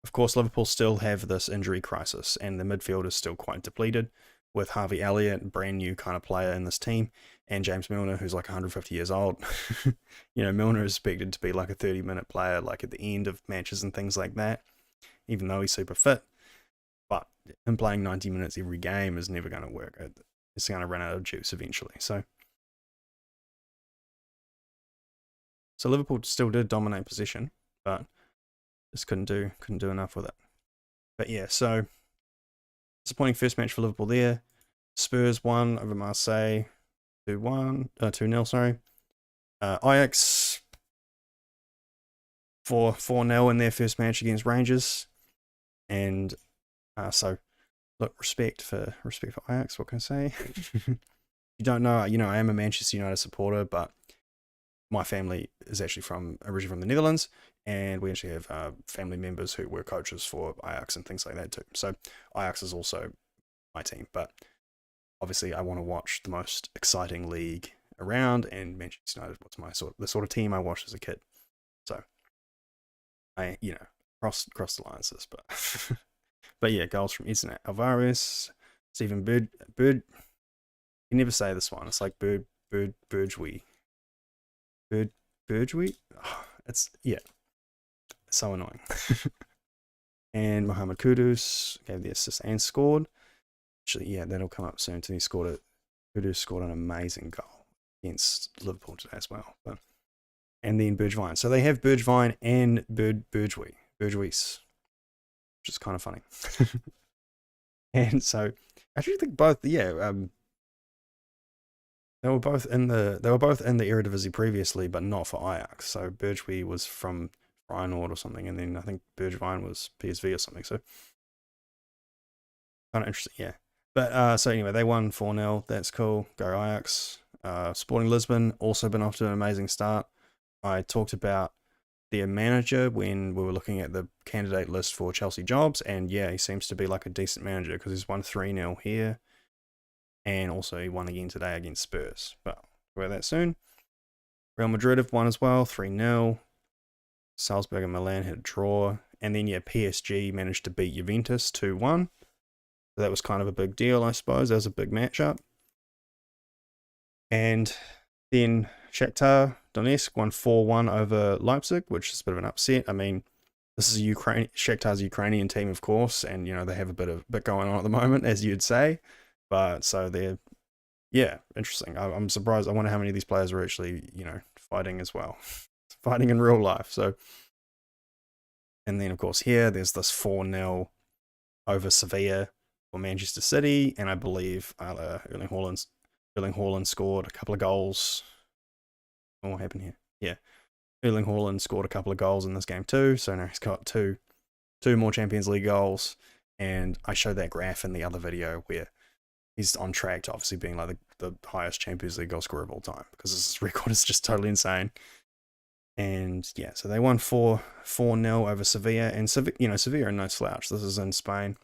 of course, Liverpool still have this injury crisis, and the midfield is still quite depleted, with Harvey Elliott, brand new kind of player in this team, and James Milner, who's like 150 years old. Milner is expected to be like a 30-minute player, like at the end of matches and things like that, even though he's super fit. But him playing 90 minutes every game is never going to work. It's going to run out of juice eventually. So Liverpool still did dominate possession, but just couldn't do enough with it. But yeah, so disappointing first match for Liverpool there. Spurs won over Marseille 2-0, sorry. Ajax 4-0 in their first match against Rangers. And so, look, respect for Ajax. What can I say? You don't know, I am a Manchester United supporter, but my family is actually originally from the Netherlands, and we actually have family members who were coaches for Ajax and things like that too. So Ajax is also my team, but obviously I want to watch the most exciting league around, and Manchester United was the sort of team I watched as a kid. So I, cross the alliances, but but yeah, goals from Edson Alvarez, Stephen Bird. You never say this one. It's like Burgwee. Burgwee? Oh, it's so annoying. And Mohamed Kudus gave the assist and scored. Actually, yeah, that'll come up soon. Kudus scored an amazing goal against Liverpool today as well. And then Bergwijn. So they have Bergwijn and Burgwee, which is kind of funny. And so I actually think both, They were both in the Eredivisie previously, but not for Ajax. So Bergwijn was from Feyenoord or something, and then I think Bergwijn was PSV or something. So kind of interesting, yeah. But so anyway, they won 4-0. That's cool. Go Ajax. Sporting Lisbon also been off to an amazing start. I talked about their manager when we were looking at the candidate list for Chelsea jobs, and yeah, he seems to be like a decent manager because he's won 3-0 here, and also he won again today against Spurs. But we'll about that soon. Real Madrid have won as well, 3-0. Salzburg and Milan had a draw, and then yeah, PSG managed to beat Juventus 2-1. So that was kind of a big deal, I suppose. That was a big matchup. And then Shakhtar Donetsk won 4-1 over Leipzig, which is a bit of an upset. I mean, this is Shakhtar's Ukrainian team, of course, and you know they have a bit going on at the moment, as you'd say. But so they're, yeah, interesting. I'm surprised. I wonder how many of these players are actually, you know, fighting as well, fighting in real life. So, and then of course here there's this 4-0 over Sevilla for Manchester City, and I believe Erling Haaland scored a couple of goals. Oh, what happened here? Yeah, Erling Haaland scored a couple of goals in this game too, so now he's got two more Champions League goals, and I showed that graph in the other video where he's on track to obviously being like the highest Champions League goal scorer of all time, because this record is just totally insane. And yeah, so they won 4-0 over Sevilla, and Sevilla are no slouch. This is in Spain.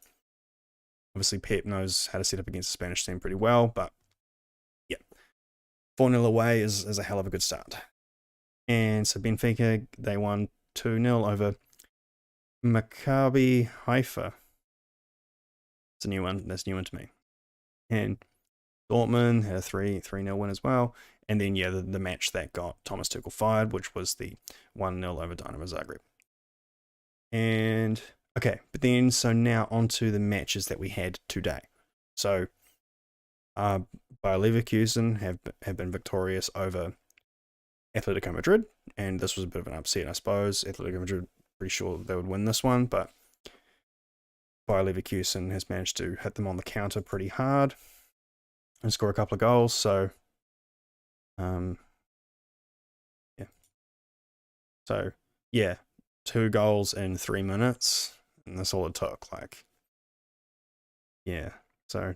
Obviously, Pep knows how to set up against the Spanish team pretty well, but yeah, 4-0 away is a hell of a good start. And so Benfica, they won 2-0 over Maccabi Haifa. It's a new one. That's new one to me. And Dortmund had a 3-0 win as well. And then, yeah, the match that got Thomas Tuchel fired, which was the 1-0 over Dynamo Zagreb. And, okay, but then, so now on to the matches that we had today. So, Bayer Leverkusen have been victorious over Atletico Madrid, and this was a bit of an upset, I suppose. Atletico Madrid, pretty sure they would win this one, but Bayer Leverkusen has managed to hit them on the counter pretty hard and score a couple of goals. So, yeah. So, yeah, 2 goals in 3 minutes, and that's all it took. Like, yeah. So,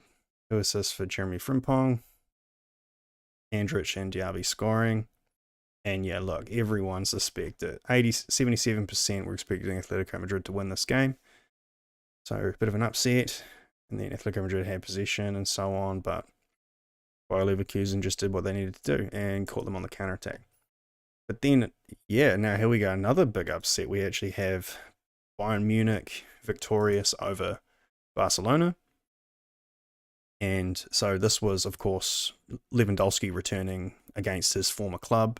2 assists for Jeremy Frimpong, Andrich and Diaby scoring. And yeah, look, everyone suspected. 77% were expecting Atletico Madrid to win this game. So, a bit of an upset. And then Atletico Madrid had possession and so on, but Bayer Leverkusen just did what they needed to do and caught them on the counter-attack. But then, yeah, now here we go. Another big upset. We actually have Bayern Munich victorious over Barcelona. And so this was, of course, Lewandowski returning against his former club.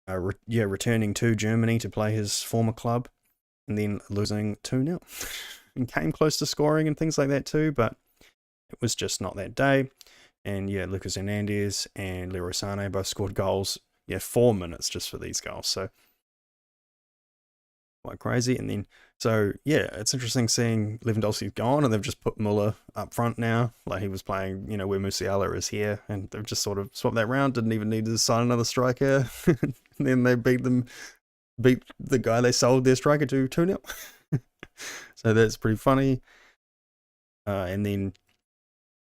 Returning to Germany to play his former club, and then losing 2-0. And came close to scoring and things like that too, but it was just not that day. And yeah, Lucas Hernandez and Leroy Sané both scored goals. Yeah, 4 minutes just for these goals. So quite crazy. And then, so yeah, it's interesting seeing Lewandowski's gone and they've just put Muller up front now. Like he was playing, where Musiala is here, and they've just sort of swapped that round. Didn't even need to sign another striker. And then they beat the guy they sold their striker to 2-0. So that's pretty funny. And then,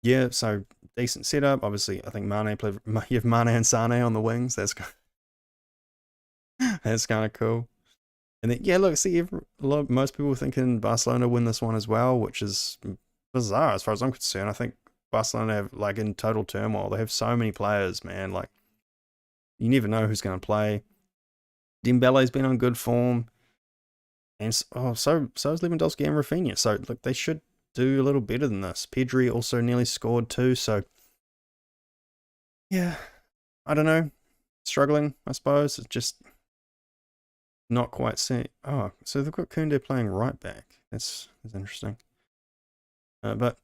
yeah, so decent setup. Obviously, I think you have Mane and Sané on the wings. That's kind of cool. And then, yeah, look, see, most people were thinking Barcelona win this one as well, which is bizarre as far as I'm concerned. I think Barcelona have, like, in total turmoil. They have so many players, man. Like, you never know who's going to play. Dembele's been on good form. And so is Lewandowski and Rafinha. So, look, they should do a little better than this. Pedri also nearly scored too. So, yeah, I don't know. Struggling, I suppose. It's just not quite set. Oh, so they've got Koundé playing right back. That's interesting. But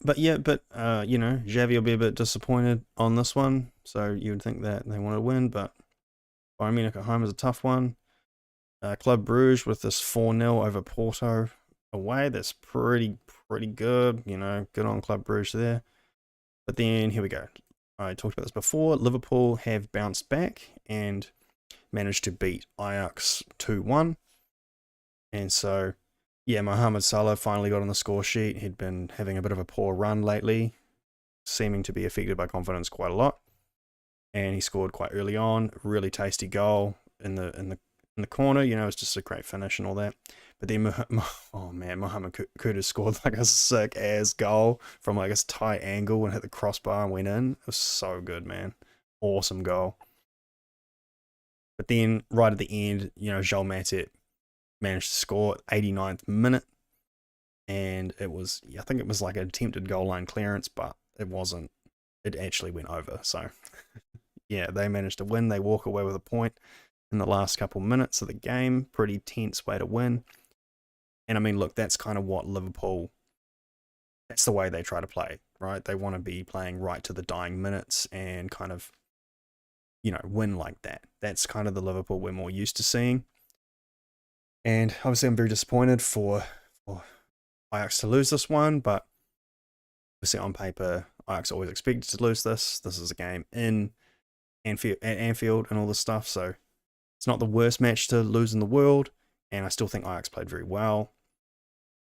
Xavi will be a bit disappointed on this one. So you would think that they want to win, but Bayern Munich at home is a tough one. Club Brugge with this 4-0 over Porto away. That's pretty good. Good on Club Brugge there. But then here we go. I talked about this before. Liverpool have bounced back and managed to beat Ajax 2-1. And so, yeah, Mohamed Salah finally got on the score sheet. He'd been having a bit of a poor run lately, seeming to be affected by confidence quite a lot. And he scored quite early on. Really tasty goal in the corner. You know, it's just a great finish and all that. But then, oh man, Mohamed Kudus scored like a sick ass goal from like a tight angle and hit the crossbar and went in. It was so good, man. Awesome goal. But then right at the end, you know, Joel Matip managed to score at 89th minute. And it was, I think it was like an attempted goal line clearance, but it wasn't. It actually went over. So, yeah, they managed to win. They walk away with a point in the last couple minutes of the game. Pretty tense way to win. And I mean, look, that's kind of what Liverpool, that's the way they try to play, right? They want to be playing right to the dying minutes and kind of, you know, win like that. That's kind of the Liverpool we're more used to seeing. And obviously I'm very disappointed for Ajax to lose this one, but obviously on paper, Ajax always expected to lose this. This is a game in Anfield and all this stuff, so it's not the worst match to lose in the world, and I still think Ajax played very well.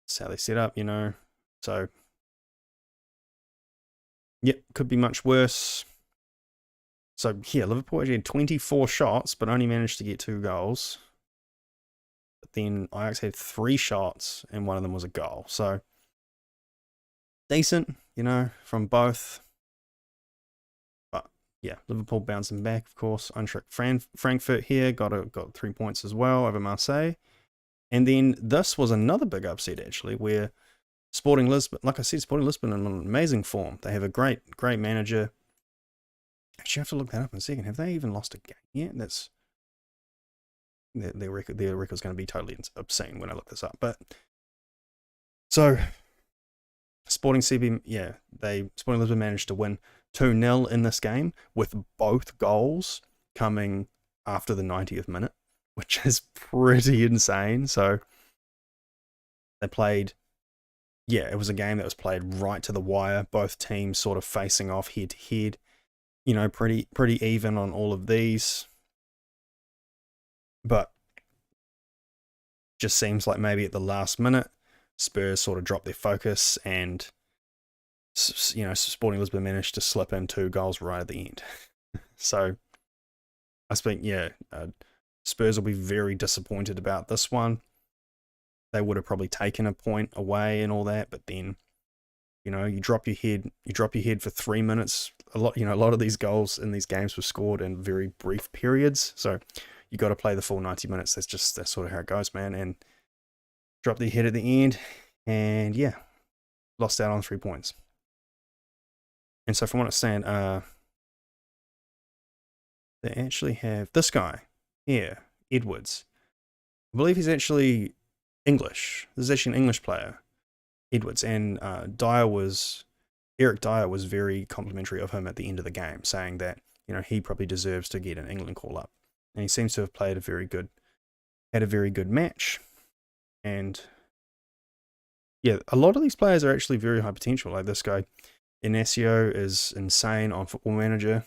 That's how they set up, you know. So, yep, could be much worse. So, yeah, Liverpool actually had 24 shots, but only managed to get 2 goals. But then Ajax had 3 shots, and one of them was a goal. So, decent, you know, from both. But, yeah, Liverpool bouncing back, of course. Eintracht Frankfurt here got 3 points as well over Marseille. And then this was another big upset, actually, where Sporting Lisbon, like I said, Sporting Lisbon in an amazing form. They have a great manager. Actually, I have to look that up in a second. Have they even lost a game yet? That's their record's going to be totally obscene when I look this up. But so Sporting Lisbon managed to win 2-0 in this game with both goals coming after the 90th minute, which is pretty insane. So they played, yeah, it was a game that was played right to the wire. Both teams sort of facing off head to head. You know, pretty even on all of these. But just seems like maybe at the last minute, Spurs sort of dropped their focus and, you know, Sporting Lisbon managed to slip in 2 goals right at the end. So I think, yeah, Spurs will be very disappointed about this one. They would have probably taken a point away and all that, but then, you know, you drop your head for 3 minutes. A lot of these goals in these games were scored in very brief periods, so you got to play the full 90 minutes. That's sort of how it goes, man. And drop their head at the end, and yeah, lost out on 3 points. And so from what I understand, they actually have this guy here, Edwards. I believe he's actually English. This is actually an English player, Edwards, and Eric Dyer was very complimentary of him at the end of the game, saying that, you know, he probably deserves to get an England call up. And he seems to have had a very good match. And yeah, a lot of these players are actually very high potential. Like this guy, Inacio, is insane on Football Manager.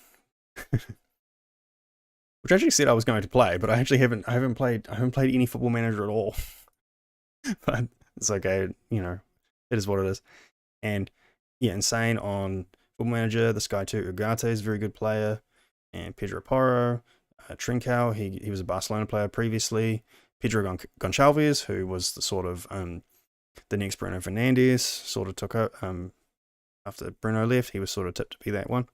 Which I actually said I was going to play, but I actually haven't played any Football Manager at all. But it's okay, you know, it is what it is. And yeah, insane on Football Manager. This guy too, Ugarte, is a very good player. And Pedro Porro, Trincao, he was a Barcelona player previously. Pedro Gonçalves, who was the sort of the next Bruno Fernandes, sort of took out after Bruno left. He was sort of tipped to be that one.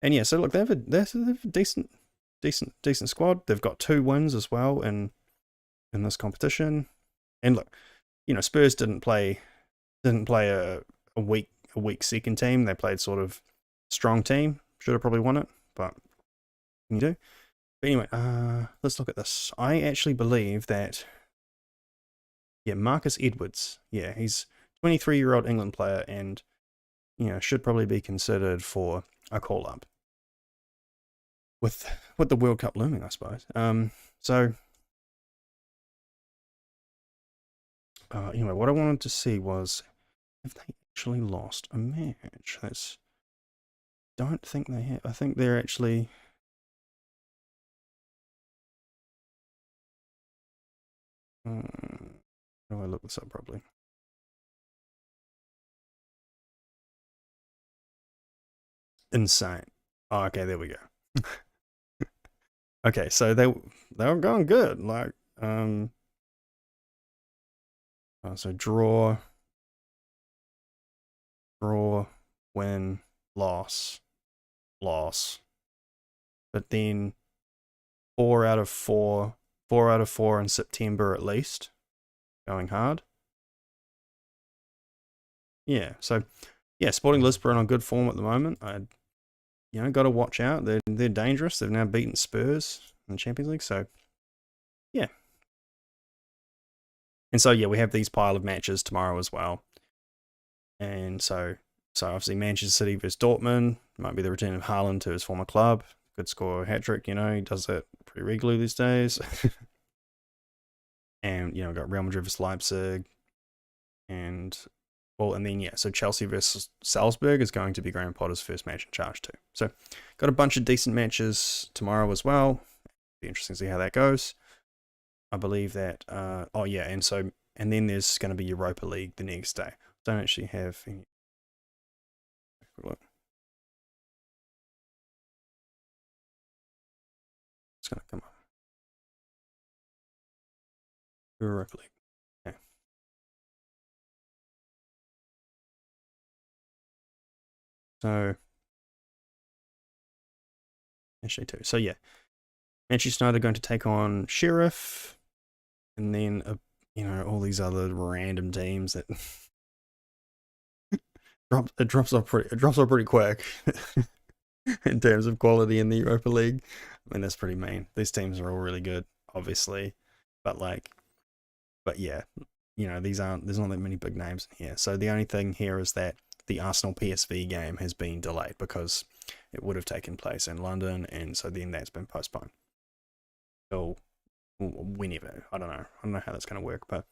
And yeah, so look, they have a decent squad. They've got 2 wins as well in this competition. And look, you know, Spurs didn't play a weak second team. They played sort of strong team. Should have probably won it, but you do. But anyway, let's look at this. I actually believe that, yeah, Marcus Edwards, yeah, he's 23-year-old England player, and you know, should probably be considered for a call up with the World Cup looming, I suppose. So anyway, what I wanted to see was if they actually lost a match. That's don't think they have. I think they're actually. How do I look this up properly? Insane. Oh, okay, there we go. Okay, so they were going good. Like, so draw, win, loss, loss. But then 4 out of 4 in September at least, going hard. Yeah, so yeah, Sporting Lisbon on good form at the moment. Got to watch out. They're dangerous. They've now beaten Spurs in the Champions League, so yeah. And so yeah, we have these pile of matches tomorrow as well. And so obviously Manchester City versus Dortmund might be the return of Haaland to his former club. Could score a hat trick, he does that pretty regularly these days. And got Real Madrid versus Leipzig, and then yeah, so Chelsea versus Salzburg is going to be Graham Potter's first match in charge too. So got a bunch of decent matches tomorrow as well. Be interesting to see how that goes. I believe that. And then there's going to be Europa League the next day. Don't actually have any. Look. It's going to come up. Europa League. Okay. So actually too. So yeah, Manchester United are going to take on Sheriff, and then all these other random teams that it drops off pretty quick in terms of quality in the Europa League. I mean, that's pretty mean. These teams are all really good, obviously, but yeah, there's not that many big names in here. So the only thing here is that the Arsenal PSV game has been delayed because it would have taken place in London, and so then that's been postponed. So whenever, I don't know how that's going to work, but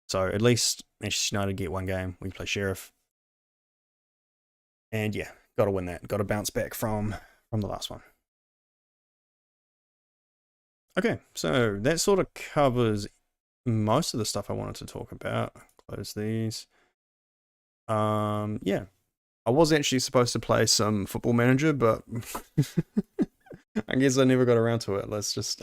so at least Manchester United get one game. We play Sheriff, and yeah, got to win that. Got to bounce back from the last one. Okay, so that sort of covers most of the stuff I wanted to talk about. Close these. Yeah, I was actually supposed to play some Football Manager, but I guess I never got around to it. Let's just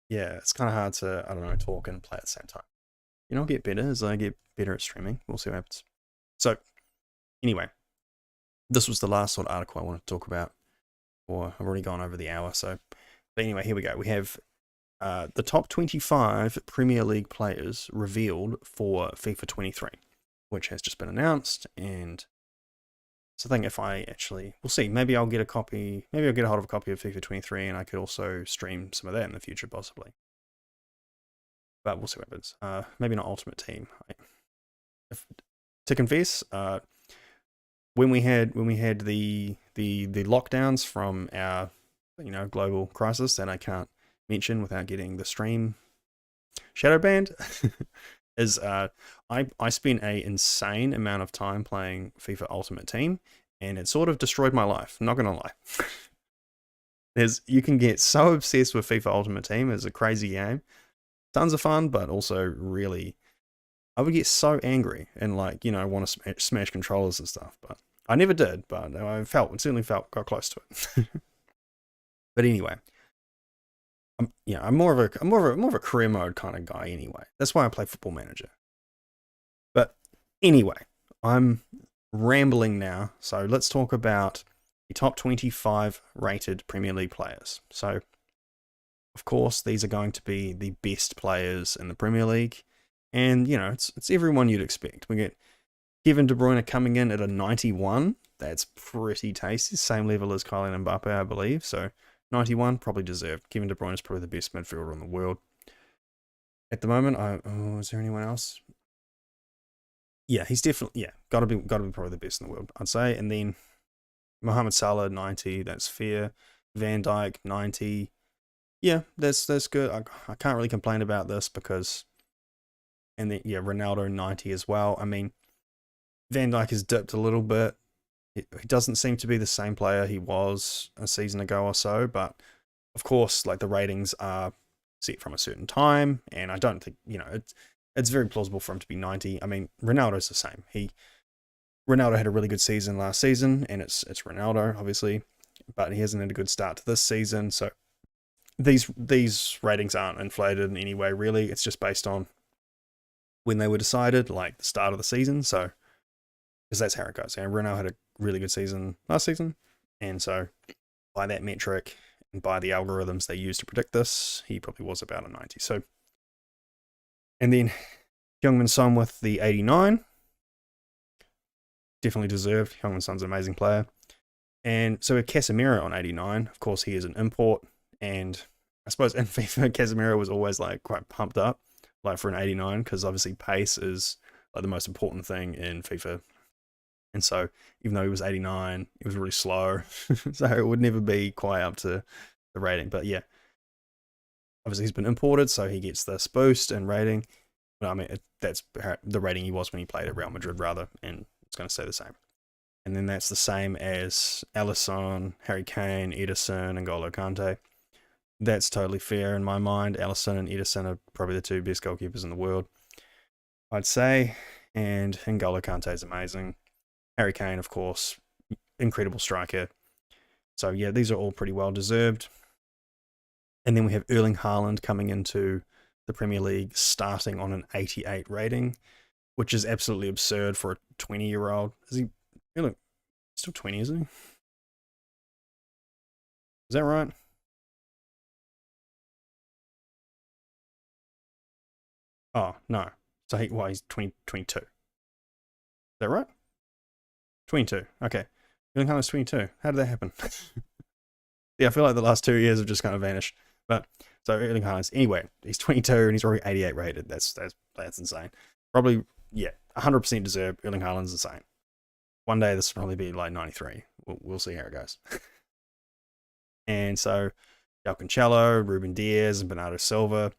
yeah, it's kind of hard to, I don't know, talk and play at the same time. I'll get better as I get better at streaming. We'll see what happens. So anyway, this was the last sort of article I wanted to talk about, or I've already gone over the hour. So, but anyway, here we go. We have the top 25 Premier League players revealed for FIFA 23, which has just been announced. And so I think if I actually, we'll see, maybe I'll get a hold of a copy of FIFA 23, and I could also stream some of that in the future, possibly. But we'll see what happens. Maybe not Ultimate Team. To confess, when we had the lockdowns from our global crisis that I can't mention without getting the stream shadow banned, is I spent an insane amount of time playing FIFA Ultimate Team, and it sort of destroyed my life. I'm not gonna lie. You can get so obsessed with FIFA Ultimate Team. It's a crazy game. Tons of fun, but also really, I would get so angry and want to smash controllers and stuff. But I never did. But I certainly got close to it. But anyway, I'm more of a career mode kind of guy anyway. That's why I play Football Manager. But anyway, I'm rambling now. So let's talk about the top 25 rated Premier League players. So, of course, these are going to be the best players in the Premier League. And, it's everyone you'd expect. We get Kevin De Bruyne coming in at a 91. That's pretty tasty. Same level as Kylian Mbappe, I believe. So, 91, probably deserved. Kevin De Bruyne is probably the best midfielder in the world. At the moment, is there anyone else? Yeah, he's definitely, gotta be probably the best in the world, I'd say. And then Mohamed Salah, 90, that's fair. Van Dijk, 90. Yeah, that's good. I can't really complain about this because, and then Ronaldo, 90 as well. I mean, Van Dijk has dipped a little bit. He doesn't seem to be the same player he was a season ago or so, but of course, like the ratings are set from a certain time, and I don't think, it's very plausible for him to be 90. I mean, Ronaldo's the same. Ronaldo had a really good season last season, and it's Ronaldo, obviously, but he hasn't had a good start to this season, so these ratings aren't inflated in any way, really. It's just based on when they were decided, like the start of the season, so because that's how it goes. And Ronaldo had a really good season last season, and so by that metric and by the algorithms they use to predict this, he probably was about a 90. So, and then Heung-min Son with the 89, definitely deserved. Heung-min Son's an amazing player. And so we have Casemiro on 89. Of course, he is an import, and I suppose in FIFA, Casemiro was always like quite pumped up, like for an 89, because obviously pace is like the most important thing in FIFA. And so, even though he was 89, he was really slow. So it would never be quite up to the rating. But yeah, obviously he's been imported, so he gets this boost in rating. But I mean, that's the rating he was when he played at Real Madrid, rather, and it's going to stay the same. And then that's the same as Alisson, Harry Kane, Ederson, and N'Golo Kante. That's totally fair in my mind. Alisson and Ederson are probably the two best goalkeepers in the world, I'd say. And N'Golo Kante is amazing. Harry Kane, of course, incredible striker. So yeah, these are all pretty well deserved. And then we have Erling Haaland coming into the Premier League starting on an 88 rating, which is absolutely absurd for a 20-year-old. Is he still 20, isn't he? Is that right? Oh, no. So he's 22. Is that right? 22. Okay. Erling Haaland's 22. How did that happen? Yeah, I feel like the last 2 years have just kind of vanished. But so Erling Haaland, anyway, he's 22 and he's already 88 rated. That's insane. Probably, yeah, 100% deserved. Erling Haaland's insane. One day this will probably be like 93. We'll see how it goes. And so João Cancelo, Ruben Dias, and Bernardo Silva,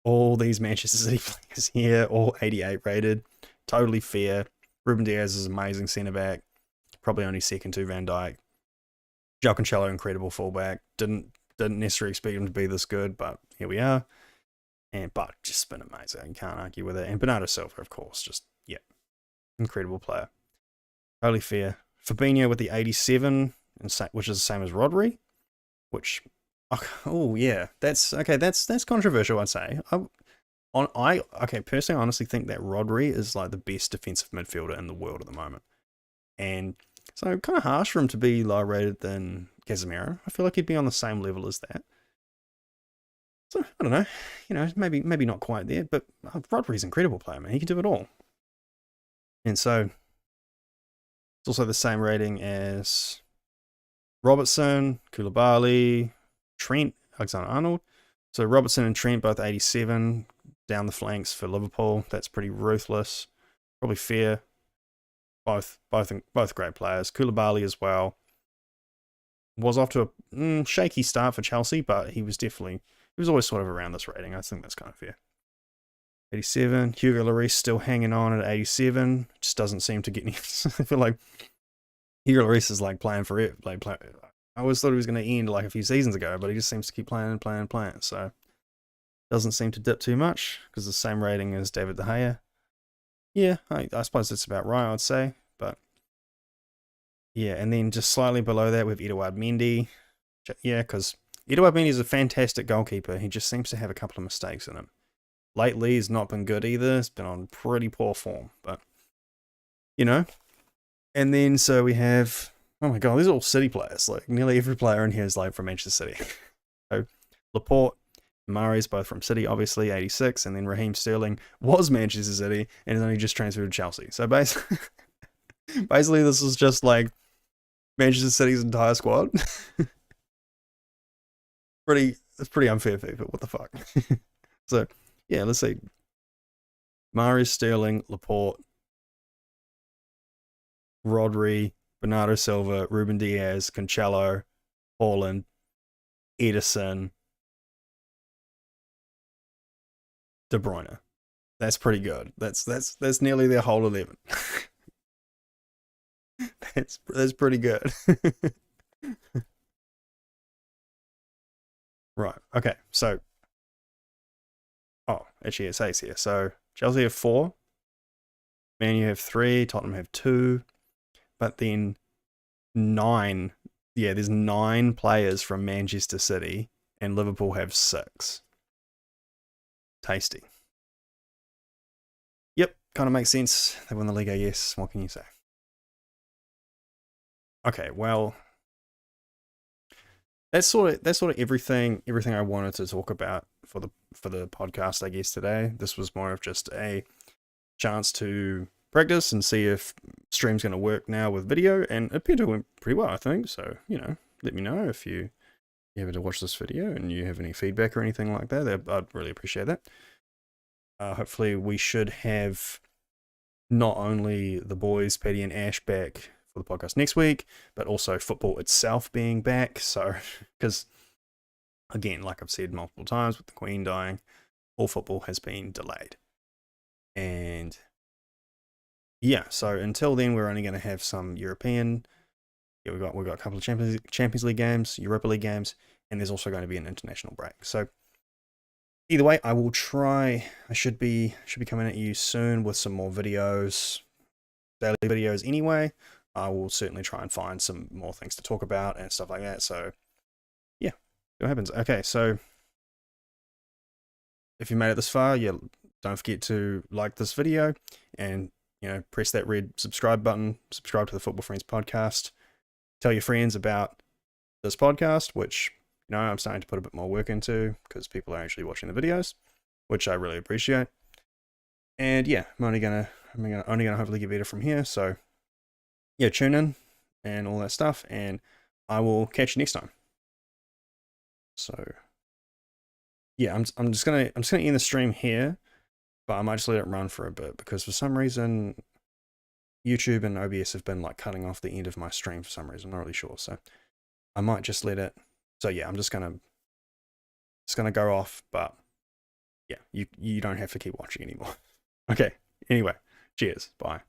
all these Manchester City players here, all 88 rated. Totally fair. Ruben Dias is amazing centre back. Probably only second to Van Dijk. João Cancelo, incredible fullback. Didn't necessarily expect him to be this good, but here we are. But just been amazing. You can't argue with it. And Bernardo Silva, of course, just incredible player. Totally fair. Fabinho with the 87, which is the same as Rodri. Which, oh yeah, that's controversial. I'd say. Personally, I honestly think that Rodri is like the best defensive midfielder in the world at the moment, and so kind of harsh for him to be lower rated than Casemiro. I feel like he'd be on the same level as that. So I don't know, maybe not quite there, but Rodri's an incredible player, man. He can do it all, and so it's also the same rating as Robertson, Koulibaly, Trent, Alexander-Arnold. So Robertson and Trent both 87 down the flanks for Liverpool. That's pretty ruthless. Probably fair. Both great players. Koulibaly as well. Was off to a shaky start for Chelsea, but he was always sort of around this rating. I think that's kind of fair. 87. Hugo Lloris still hanging on at 87. Just doesn't seem to get any. I feel like Hugo Lloris is like playing forever. I always thought he was going to end like a few seasons ago, but he just seems to keep playing and playing and playing. So doesn't seem to dip too much because the same rating as David De Gea. Yeah, I suppose that's about right, I'd say. But yeah, and then just slightly below that we have Edouard Mendy. Yeah, because Edouard Mendy is a fantastic goalkeeper. He just seems to have a couple of mistakes in him. Lately, he's not been good either. He's been on pretty poor form, but And then so we have, oh my god, these are all City players. Like nearly every player in here is like from Manchester City. So Laporte, Mahrez, both from City, obviously 86, and then Raheem Sterling was Manchester City and is only just transferred to Chelsea. So basically, this is just like Manchester City's entire squad. It's pretty unfair, FIFA. What the fuck? So yeah, let's see. Mahrez, Sterling, Laporte, Rodri, Bernardo Silva, Ruben Dias, Cancelo, Haaland, Ederson, De Bruyne. That's pretty good. That's nearly their whole 11. That's pretty good. Right. Okay. So, oh, actually, it says here. So Chelsea have 4, Man U have 3, Tottenham have 2, but then 9. Yeah, there's 9 players from Manchester City, and Liverpool have 6. Tasty. Yep, kind of makes sense. They won the league, yes. What can you say? Okay, well, that's sort of everything I wanted to talk about for the podcast, I guess, today. This was more of just a chance to practice and see if stream's going to work now with video, and it appeared to went pretty well, I think. So, let me know if you ever to watch this video and you have any feedback or anything like that. I'd really appreciate that. Hopefully we should have not only the boys, Paddy and Ash, back for the podcast next week, but also football itself being back. So, because again, like I've said multiple times, with the Queen dying, all football has been delayed. And yeah, so until then, we're only going to have some European. Yeah, we've got a couple of Champions League games, Europa League games, and there's also going to be an international break. So either way, I will try. I should be coming at you soon with some more videos, daily videos anyway. I will certainly try and find some more things to talk about and stuff like that. So yeah, see what happens. Okay, so if you made it this far, yeah, don't forget to like this video and press that red subscribe button. Subscribe to the Football Friends podcast. Tell your friends about this podcast, which I'm starting to put a bit more work into because people are actually watching the videos, which I really appreciate. And yeah, I'm only gonna hopefully get better from here. So yeah, tune in and all that stuff, and I will catch you next time. So yeah, I'm just gonna end the stream here, but I might just let it run for a bit because for some reason YouTube and OBS have been like cutting off the end of my stream for some reason. I'm not really sure, so I might just let it. So yeah, I'm just gonna go off, but yeah, you don't have to keep watching anymore. Okay. Anyway, cheers. Bye.